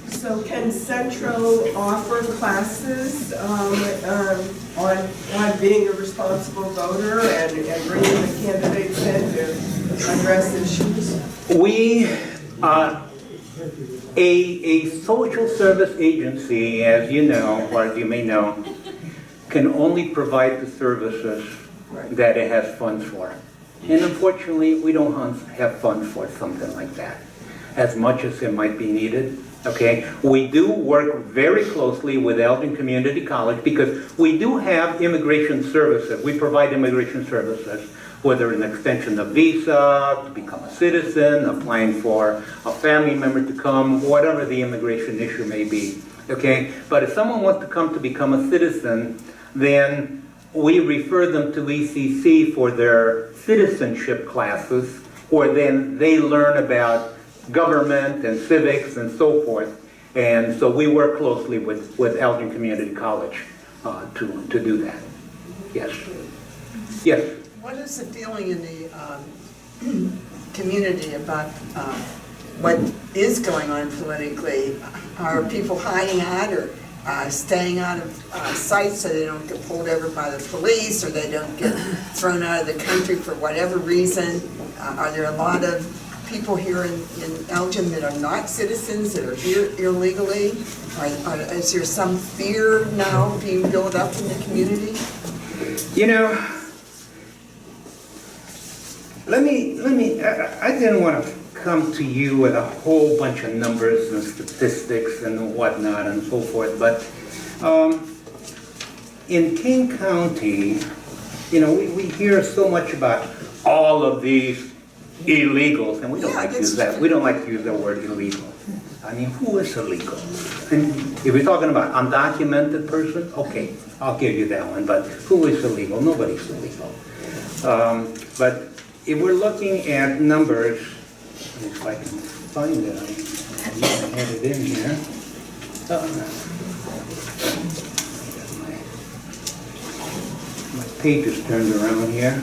So can Central offer classes on being a responsible voter and bringing the candidates in to address issues? We, a social service agency, as you know, or as you may know, can only provide the services that it has funds for. And unfortunately, we don't have funds for something like that, as much as it might be needed. Okay, we do work very closely with Elgin Community College because we do have immigration services. We provide immigration services, whether an extension of visa, to become a citizen, applying for a family member to come, whatever the immigration issue may be. Okay, but if someone wants to come to become a citizen, then we refer them to F.C.C for their citizenship classes, where then they learn about government and civics and so forth. And so we work closely with Elgin Community College to do that. Yes. Yes. What is the feeling in the community about what is going on politically? Are people hiding out or staying out of sight so they don't get pulled over by the police or they don't get thrown out of the country for whatever reason? Are there a lot of people here in Elgin that are not citizens, that are here illegally? Is there some fear now being built up in the community? You know, I didn't want to come to you with a whole bunch of numbers and statistics and whatnot and so forth, but in King County, you know, we hear so much about all of these illegals, and we don't like to use that. We don't like to use the word illegal. I mean, who is illegal? And if we're talking about undocumented person, okay, I'll give you that one, but who is illegal? Nobody's illegal. But if we're looking at numbers, if I can find it, I had it in here. My page is turned around here.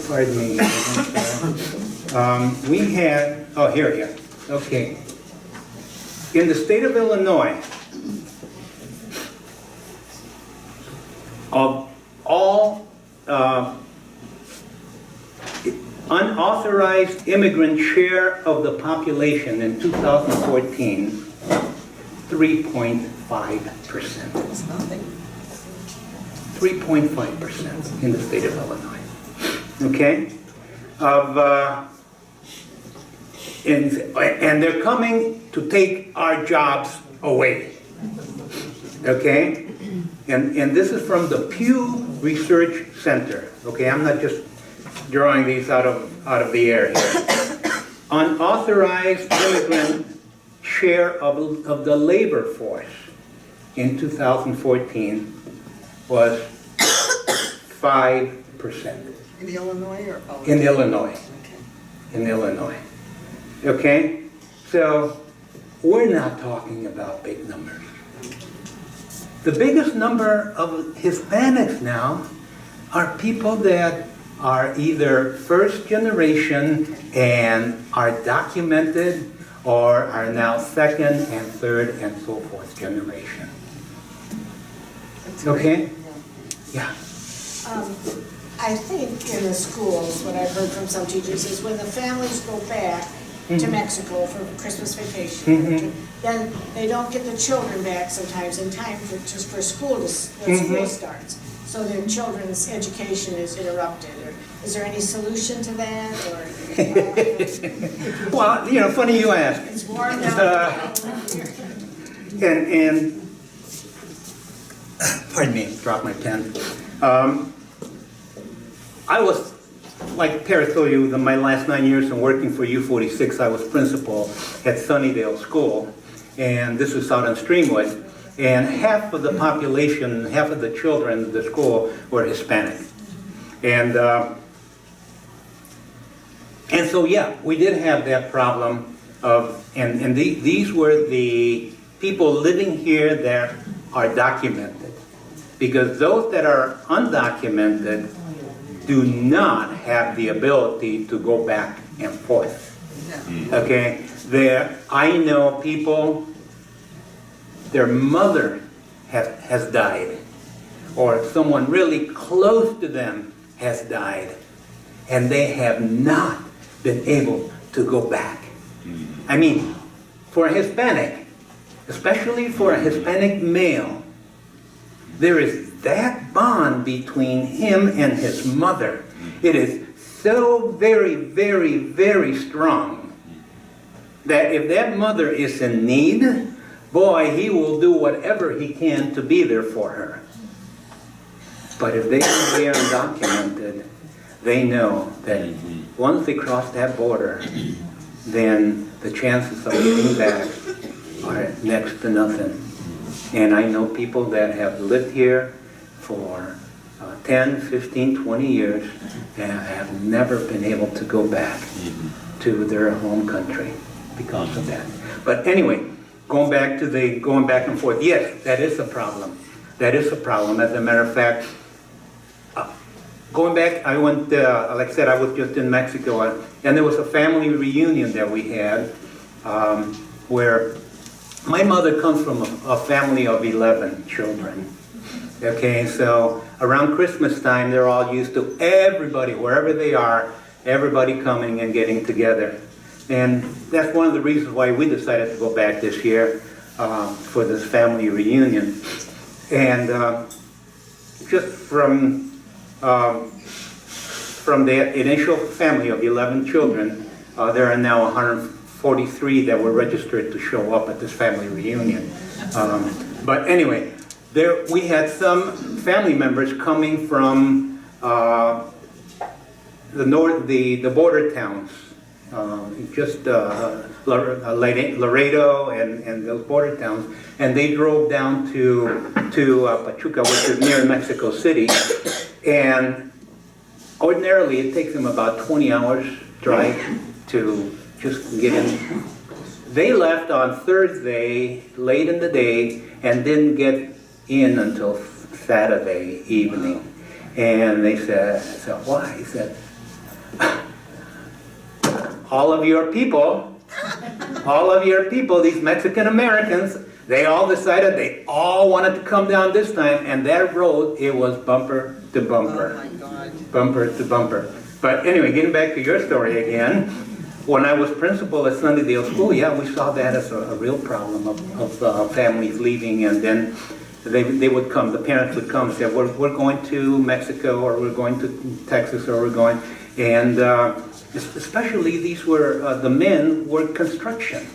Pardon me. We had, oh, here. Okay. In the state of Illinois, of all unauthorized immigrant share of the population in 2014, 3.5%. It's nothing. 3.5% in the state of Illinois. Okay? And they're coming to take our jobs away. Okay? And this is from the Pew Research Center. Okay, I'm not just drawing these out of the air here. Unauthorized immigrant share of the labor force in 2014 was 5%. In Illinois or? Oh, In Illinois. okay. In Illinois. Okay? So, we're not talking about big numbers. The biggest number of Hispanics now are people that are either first generation and are documented or are now second and third and so forth generation. That's Okay? great. Yeah. I think in the schools, what I've heard from some teachers is when the families go back to Mexico for Christmas vacation, then they don't get the children back sometimes in time for school, when school starts. So their children's education is interrupted. Or is there any solution to that? Or Well, you know, funny you ask. it's warm now. And pardon me, dropped my pen. I was, like Tara told you, my last 9 years in working for U46, I was principal at Sunnydale School, and this was out on Streamwood, and half of the population, half of the children in the school were Hispanic. And so, yeah, we did have that problem of, and these were the people living here that are documented. Because those that are undocumented do not have the ability to go back and forth. No. Okay? I know people, their mother has died, or someone really close to them has died, and they have not been able to go back. I mean, for a Hispanic, especially for a Hispanic male, there is that bond between him and his mother. It is so very, very, very strong that if that mother is in need, boy, he will do whatever he can to be there for her. But if they are there undocumented, they know that once they cross that border, then the chances of getting back are next to nothing. And I know people that have lived here for 10, 15, 20 years and have never been able to go back to their home country because of that. But anyway, going back and forth, yes, that is a problem. That is a problem. As a matter of fact, going back, I went, like I said, I was just in Mexico, and there was a family reunion that we had where my mother comes from a family of 11 children. Okay, so around Christmas time, they're all used to everybody, wherever they are, everybody coming and getting together. And that's one of the reasons why we decided to go back this year for this family reunion. And just from the initial family of 11 children, there are now 143 that were registered to show up at this family reunion. But anyway, we had some family members coming from the border towns, just Laredo and those border towns, and they drove down to Pachuca, which is near Mexico City, and ordinarily it takes them about 20 hours drive to just get in. They left on Thursday late in the day and didn't get in until Saturday evening. And they said, I said, why? He said, all of your people, these Mexican Americans, they all decided they all wanted to come down this time, and that road, it was bumper to bumper. Oh my God. Bumper to bumper. But anyway, getting back to your story again, when I was principal at Sunnydale School, yeah, we saw that as a real problem of families leaving, and then they would come, the parents would come and say, we're going to Mexico, or we're going to Texas, or we're going, and especially these were, the men worked construction,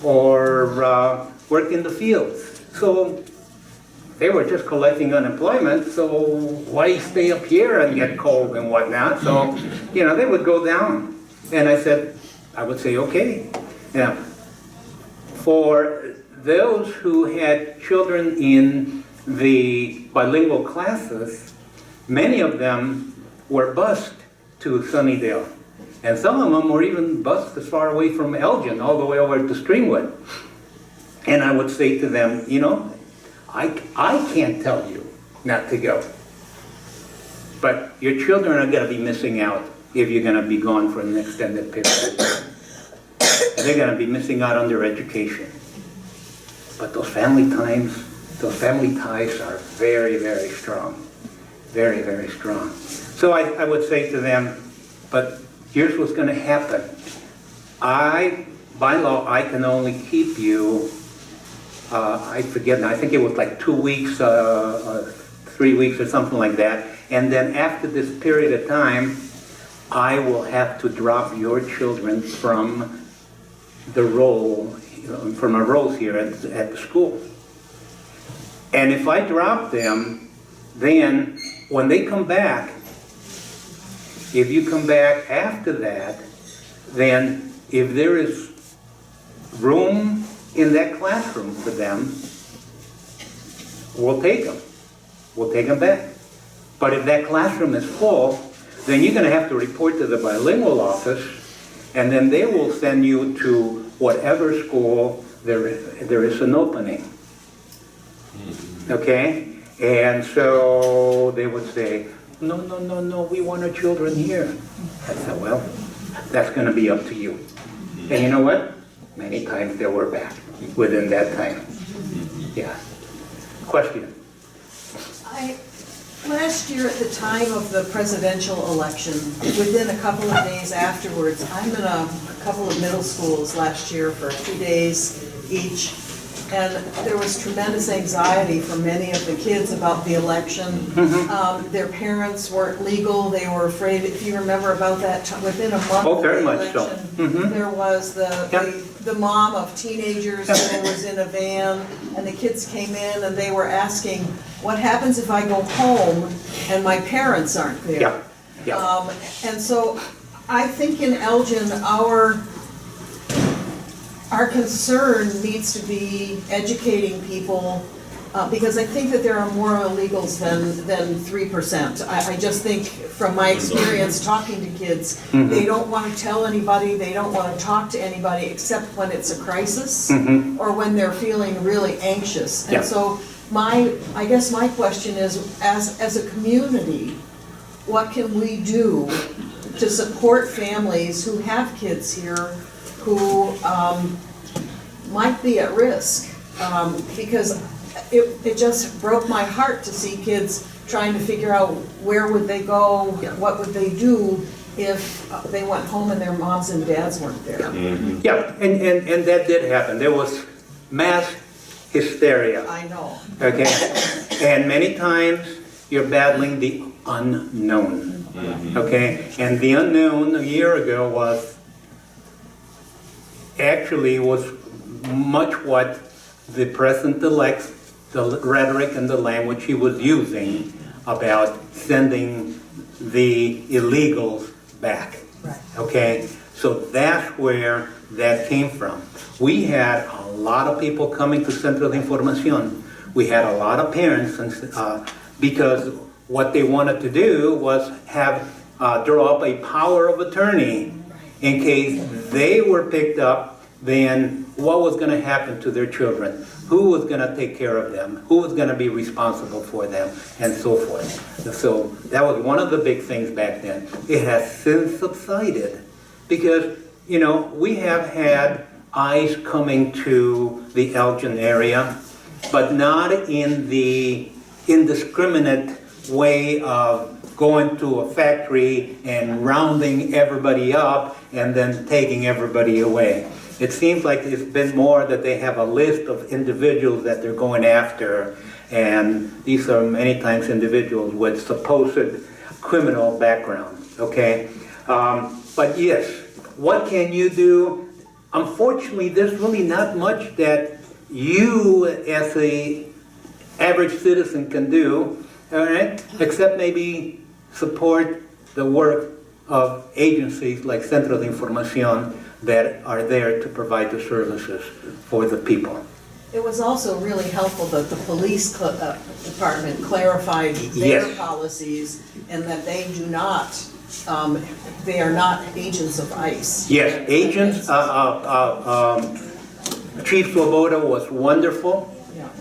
or worked in the fields. So they were just collecting unemployment, so why stay up here and get cold and whatnot? So, you know, they would go down. And I would say, okay. Now, for those who had children in the bilingual classes, many of them were bused to Sunnydale. And some of them were even bused as far away from Elgin, all the way over to Streamwood. And I would say to them, you know, I can't tell you not to go. But your children are going to be missing out if you're going to be gone for an extended period. They're going to be missing out on their education. But those family ties are very, very strong. Very, very strong. So I would say to them, but here's what's going to happen. By law, I can only keep you, I forget now, I think it was like 2 weeks, 3 weeks or something like that. And then after this period of time, I will have to drop your children from the role, from our roles here at the school. And if I drop them, then when they come back, if you come back after that, then if there is room in that classroom for them, we'll take them. We'll take them back. But if that classroom is full, then you're going to have to report to the bilingual office, and then they will send you to whatever school there is an opening. Okay? And so they would say, no, we want our children here. I said, well, that's going to be up to you. And you know what? Many times they were back within that time. Yeah. Question? Last year, at the time of the presidential election, within a couple of days afterwards, I'm in a couple of middle schools last year for 2 days each, and there was tremendous anxiety for many of the kids about the election. Their parents weren't legal, they were afraid, if you remember about that, within a month of the election, there was the mom of teenagers who was in a van, and the kids came in and they were asking, what happens if I go home and my parents aren't there? And so I think in Elgin, our concern needs to be educating people Because I think that there are more illegals than 3%. I just think, from my experience talking to kids, they don't want to tell anybody, they don't want to talk to anybody except when it's a crisis or when they're feeling really anxious. Yeah. And so I guess my question is, as a community, what can we do to support families who have kids here who might be at risk? Because it just broke my heart to see kids trying to figure out where would they go, what would they do if they went home and their moms and dads weren't there. Yeah, and that did happen. There was mass hysteria, I know. okay? And many times you're battling the unknown, okay? And the unknown a year ago was much what the president-elect, the rhetoric and the language he was using about sending the illegals back. Right. Okay? So that's where that came from. We had a lot of people coming to Centro de Información. We had a lot of parents, because what they wanted to do was draw up a power of attorney in case they were picked up. Then what was going to happen to their children? Who was going to take care of them? Who was going to be responsible for them? And so forth. So that was one of the big things back then. It has since subsided because, we have had ICE coming to the Elgin area, but not in the indiscriminate way of going to a factory and rounding everybody up and then taking everybody away. It seems like it's been more that they have a list of individuals that they're going after, and these are many times individuals with supposed criminal backgrounds, okay? But yes, what can you do? Unfortunately, there's really not much that you as a average citizen can do, all right? Except maybe support the work of agencies like Centro de Información that are there to provide the services for the people. It was also really helpful that the police department clarified their Yes. policies and that they are not agents of ICE. Yes, agents, Chief Swoboda was wonderful.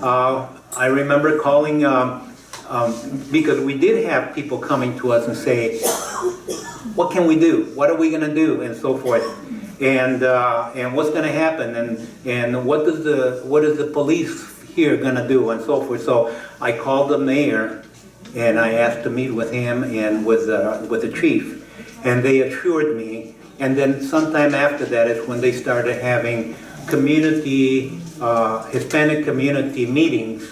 I remember calling, because we did have people coming to us and say, what can we do? What are we gonna do? And so forth. And what's going to happen, and what is the police here going to do, and so forth. So I called the mayor, and I asked to meet with him and with the chief, and they assured me. And then sometime after that is when they started having Hispanic community meetings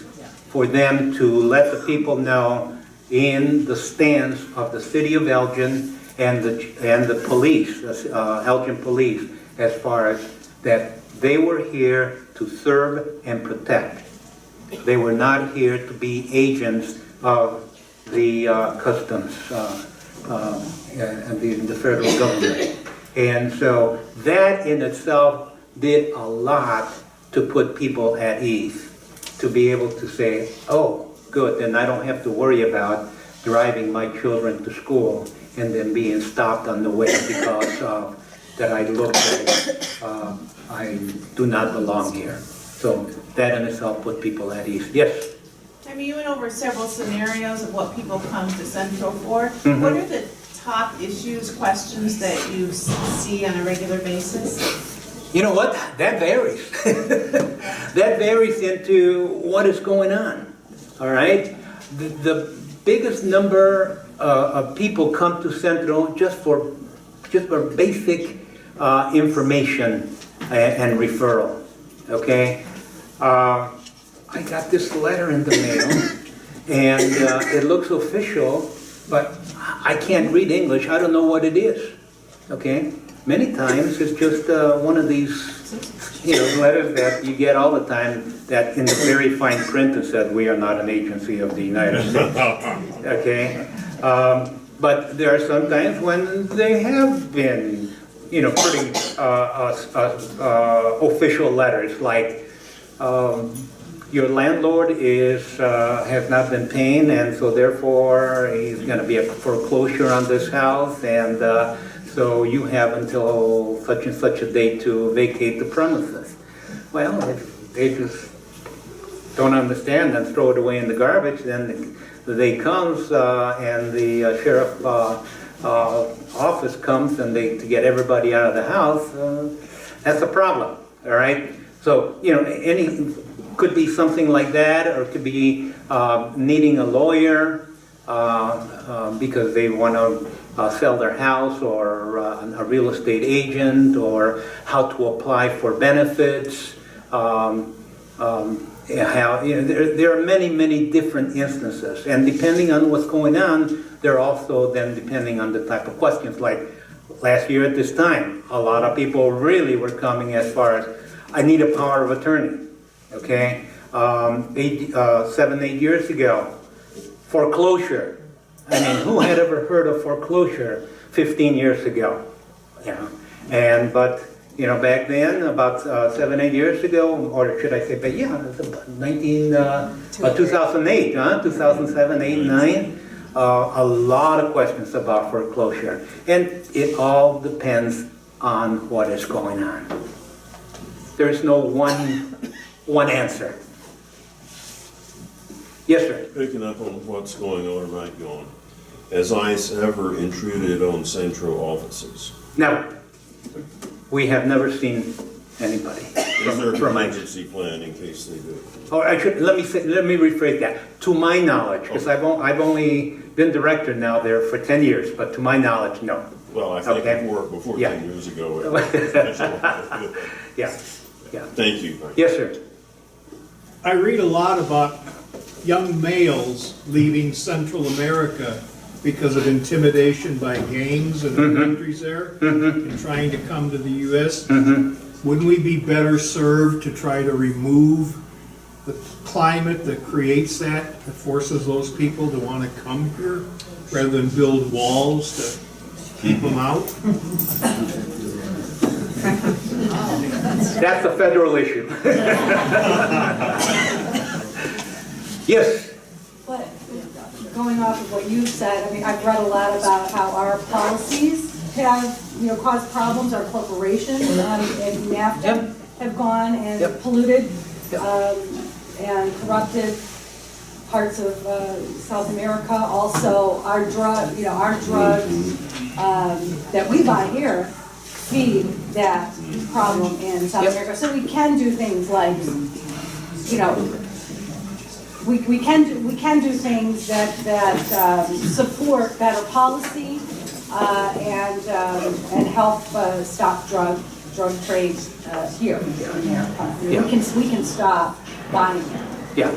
for them to let the people know in the stance of the city of Elgin and the police, Elgin police, as far as that they were here to serve and protect. They were not here to be agents of the customs and the federal government. And so that in itself did a lot to put people at ease, to be able to say, oh, good, then I don't have to worry about driving my children to school and then being stopped on the way because that I look like I do not belong here. So that in itself put people at ease. Yes? Jaime, you went over several scenarios of what people come to Central for. What are the top issues, questions that you see on a regular basis? You know what? That varies. That varies into what is going on. All right? The biggest number of people come to Centro just for basic information and referral. Okay? I got this letter in the mail, and it looks official, but I can't read English. I don't know what it is. Okay? Many times it's just one of these, letters that you get all the time that in the very fine print it said, "We are not an agency of the United States." Okay? But there are some times when they have been, pretty official letters, like your landlord has not been paying, and so therefore he's going to be a foreclosure on this house, and so you have until such and such a date to vacate the premises. Well, if they just don't understand and throw it away in the garbage, then the day comes and the sheriff office comes and to get everybody out of the house, that's a problem, all right? So, could be something like that, or it could be needing a lawyer because they want to sell their house, or a real estate agent, or how to apply for benefits. There are many, many different instances, and depending on what's going on, they're also then depending on the type of questions. Like last year at this time, a lot of people really were coming as far as, I need a power of attorney. Okay, 7, 8 years ago, foreclosure. I mean, who had ever heard of foreclosure 15 years ago? But back then, about 7, 8 years ago, or should I say, but yeah, it was about 2008, 2007, 8, 9. A lot of questions about foreclosure, and it all depends on what is going on. There's no one answer. Yes, sir. Picking up on what's going on right going. Has ICE ever intruded on central offices? Never. We have never seen anybody. Is there a from ICE. contingency plan in case they do? Oh, let me rephrase that. To my knowledge, because I've only been director now there for 10 years, but to my knowledge, no. Well, I think Okay. before Yeah. 10 years ago. Yeah. Thank you. Yes, sir. I read a lot about young males leaving Central America because of intimidation by gangs in the countries there and trying to come to the U.S. Wouldn't we be better served to try to remove the climate that creates that forces those people to want to come here, rather than build walls to keep them out? That's a federal issue. Yes. But going off of what you said, I mean, I've read a lot about how our policies have, caused problems. Our corporations and NAFTA have gone and polluted and corrupted parts of South America. Also, our drugs that we buy here feed that problem in South America. So we can do things like, we can do things that support better policy and help stop drug trade here in America. We can stop buying it. Yeah.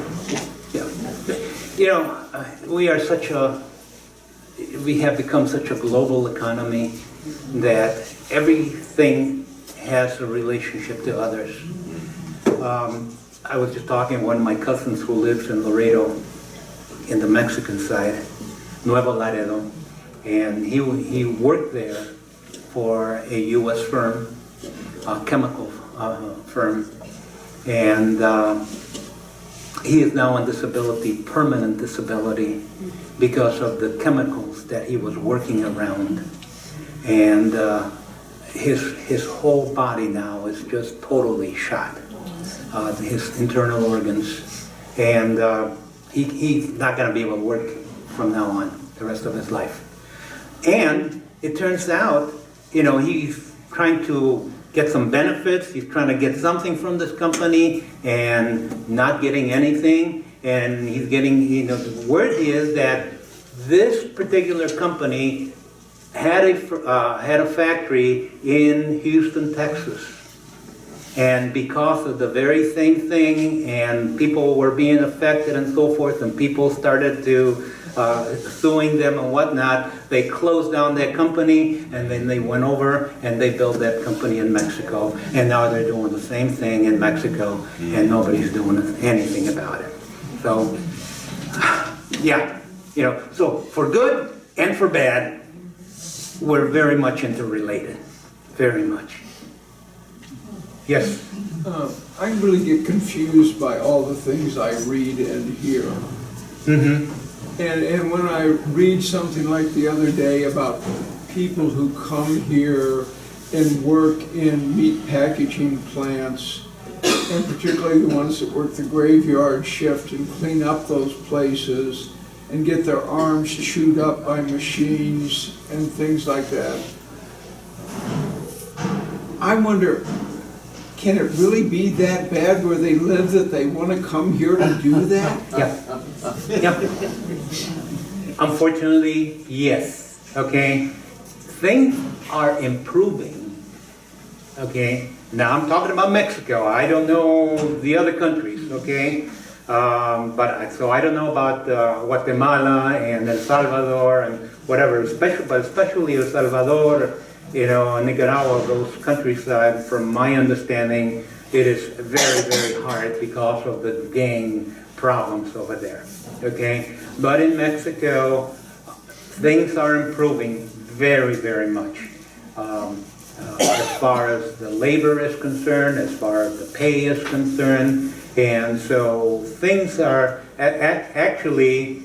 We have become such a global economy that everything has a relationship to others. I was just talking to one of my cousins who lives in Laredo, in the Mexican side, Nuevo Laredo, and he worked there for a U.S. firm, a chemical firm, and he is now on disability, permanent disability, because of the chemicals that he was working around. And his whole body now is just totally shot, his internal organs. And he's not going to be able to work from now on, the rest of his life. And it turns out, he's trying to get some benefits, he's trying to get something from this company and not getting anything. And he's getting, the word is that this particular company had a factory in Houston, Texas. And because of the very same thing, and people were being affected and so forth, and people started to suing them and whatnot, they closed down that company, and then they went over and they built that company in Mexico. And now they're doing the same thing in Mexico, and nobody's doing anything about it. So, yeah, so for good and for bad, we're very much interrelated, very much. Yes? I really get confused by all the things I read and hear. And when I read something like the other day about people who come here and work in meat packaging plants, and particularly the ones that work the graveyard shift and clean up those places and get their arms chewed up by machines and things like that, I wonder, can it really be that bad where they live that they want to come here to do that? Yeah. Unfortunately, yes, okay? Things are improving, okay? Now, I'm talking about Mexico. I don't know the other countries, okay? So I don't know about Guatemala and El Salvador and whatever, but especially El Salvador, you know, Nicaragua, those countries, from my understanding, it is very, very hard because of the gang problems over there, okay? But in Mexico, things are improving very, very much. As far as the labor is concerned, as far as the pay is concerned, and so things are actually,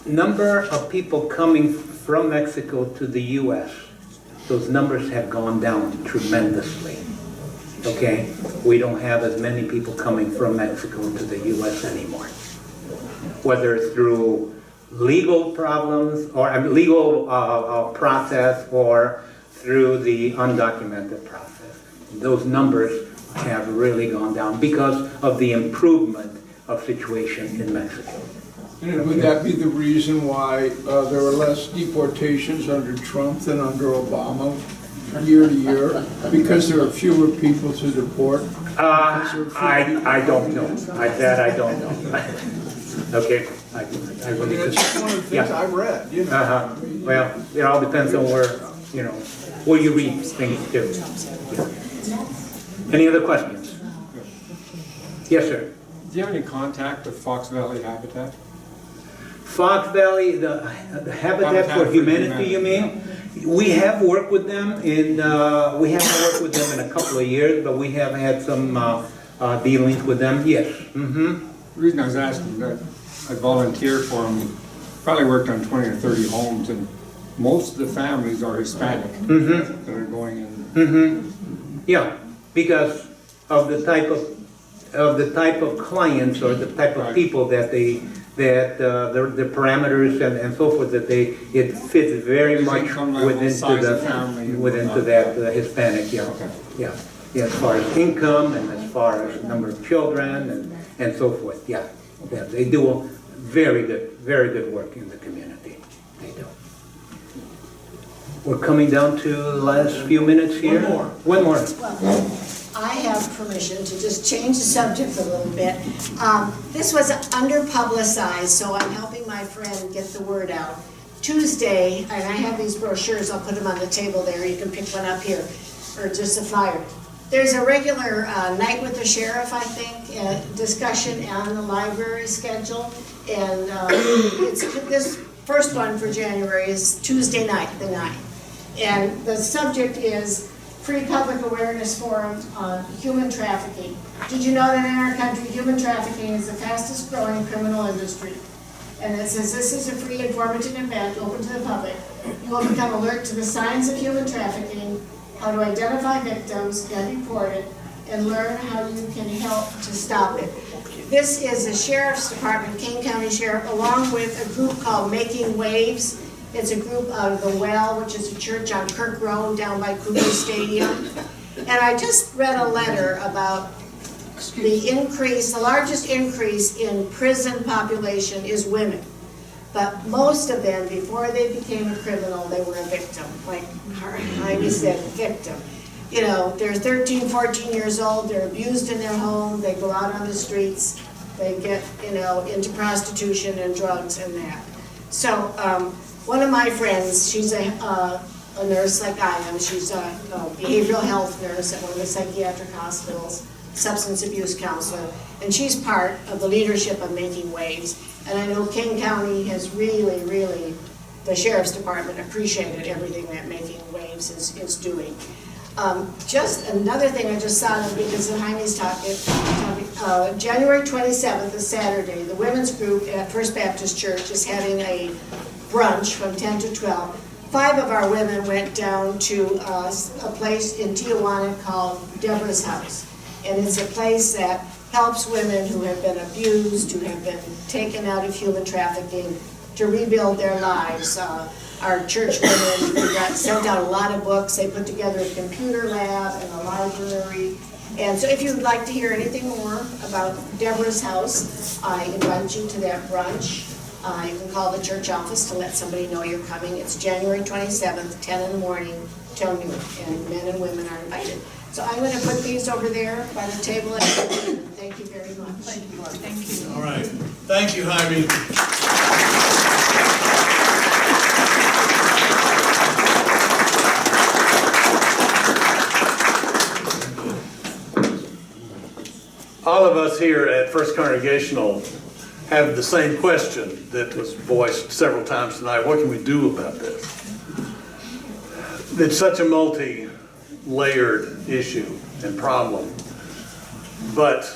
number of people coming from Mexico to the U.S., those numbers have gone down tremendously, okay? We don't have as many people coming from Mexico to the U.S. anymore. Whether it's through legal problems or legal process or through the undocumented process. Those numbers have really gone down because of the improvement of situation in Mexico. And would that be the reason why there were less deportations under Trump than under Obama year to year? Because there are fewer people to deport? I don't know. That I don't know. Okay. I really It's just one of the things I read, you know. Well, it all depends on where, you know, where you read things too. Any other questions? Yes, sir. Do you have any contact with Fox Valley Habitat? Fox Valley, the Habitat for Humanity, you mean? We have worked with them, and we haven't worked with them in a couple of years, but we have had some dealings with them, yes. The reason I was asking that, I volunteered for them, probably worked on 20 or 30 homes, and most of the families are Hispanic that are going in. Yeah, because of the type of clients or the type of people that the parameters and so forth that it fits very much within that Hispanic, yeah. Okay. Yeah, as far as income and as far as number of children and so forth, yeah. Yeah, they do very good work in the community. They do. We're coming down to the last few minutes here. One more. Well, I have permission to just change the subject a little bit. This was under-publicized, so I'm helping my friend get the word out. Tuesday, and I have these brochures, I'll put them on the table there, you can pick one up here, or just a flyer. There's a regular night with the sheriff, I think, discussion on the library schedule, and this first one for January is Tuesday night, the 9th. And the subject is Free Public Awareness Forum on Human Trafficking. Did you know that in our country, human trafficking is the fastest growing criminal industry? And it says this is a free informative event open to the public. You will become alert to the signs of human trafficking, how to identify victims and report it, and learn how you can help to stop it. This is the Sheriff's Department, King County Sheriff, along with a group called Making Waves. It's a group out of the Well, which is a church on Kirk Road down by Cougar Stadium. And I just read a letter about the increase, the largest increase in prison population is women. But most of them, before they became a criminal, they were a victim. Like Jaime said, victim. You know, they're 13, 14 years old, they're abused in their home, they go out on the streets, they get, you know, into prostitution and drugs and that. So, one of my friends, she's a nurse like I am, she's a behavioral health nurse at one of the psychiatric hospitals, substance abuse counselor, and she's part of the leadership of Making Waves. And I know King County has really, the Sheriff's Department appreciated everything that Making Waves is doing. Just another thing I just saw because Jaime's talking, January 27th is Saturday. The women's group at First Baptist Church is having a brunch from 10 to 12. 5 of our women went down to a place in Tijuana called Deborah's House. And it's a place that helps women who have been abused, who have been taken out of human trafficking, to rebuild their lives. Our church women sent out a lot of books. They put together a computer lab and a library. And so if you'd like to hear anything more about Deborah's House, I invite you to that brunch. You can call the church office to let somebody know you're coming. It's January 27th, 10 in the morning till noon, and men and women are invited. So I'm going to put these over there by the table. Thank you very much. Thank you, Lord. Thank you. All right. Thank you, Jaime. All of us here at First Congregational have the same question that was voiced several times tonight. What can we do about this? It's such a multi-layered issue and problem. But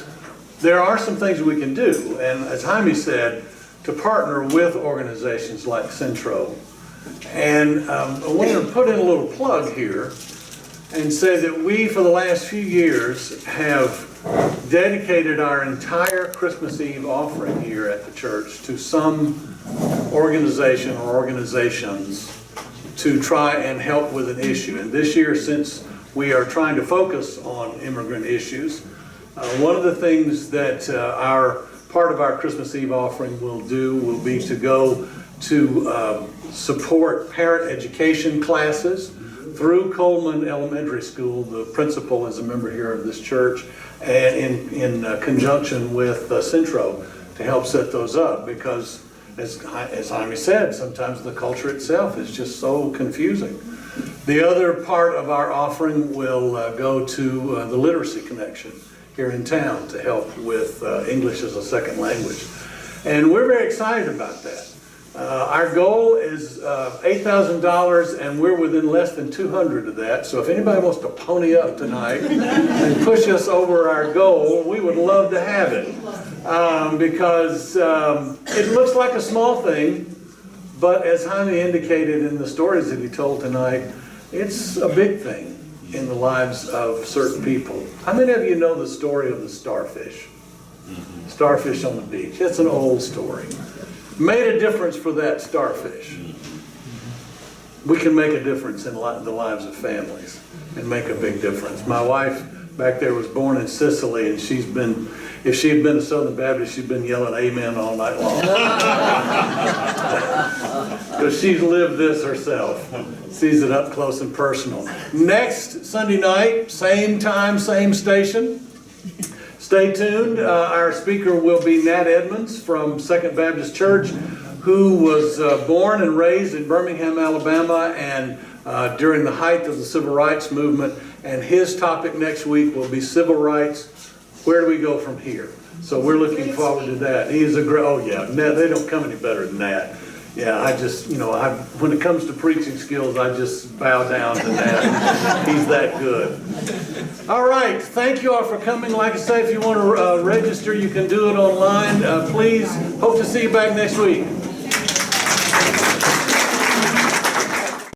there are some things we can do. And as Jaime said, to partner with organizations like Centro. And I want to put in a little plug here and say that we, for the last few years, have dedicated our entire Christmas Eve offering here at the church to some organization or organizations to try and help with an issue. And this year, since we are trying to focus on immigrant issues, one of the things that part of our Christmas Eve offering will be to go to support parent education classes through Coleman Elementary School. The principal is a member here of this church, and in conjunction with Centro to help set those up, because as Jaime said, sometimes the culture itself is just so confusing. The other part of our offering will go to the Literacy Connection here in town to help with English as a second language. And we're very excited about that. Our goal is $8,000, and we're within less than 200 of that. So if anybody wants to pony up tonight and push us over our goal, we would love to have it. Because it looks like a small thing, but as Jaime indicated in the stories that he told tonight, it's a big thing in the lives of certain people. How many of you know the story of the starfish? Starfish on the beach. It's an old story. Made a difference for that starfish. We can make a difference in the lives of families and make a big difference. My wife back there was born in Sicily, and if she had been a Southern Baptist, she'd been yelling amen all night long. Because she's lived this herself. Sees it up close and personal. Next Sunday night, same time, same station. Stay tuned. Our speaker will be Nat Edmonds from Second Baptist Church, who was born and raised in Birmingham, Alabama, and during the height of the Civil Rights Movement. And his topic next week will be civil rights. Where do we go from here? So we're looking forward to that. He is a great, oh yeah, Nat, they don't come any better than that. Yeah, I just, when it comes to preaching skills, I just bow down to Nat. He's that good. All right, thank you all for coming. Like I say, if you want to register, you can do it online. Please, hope to see you back next week.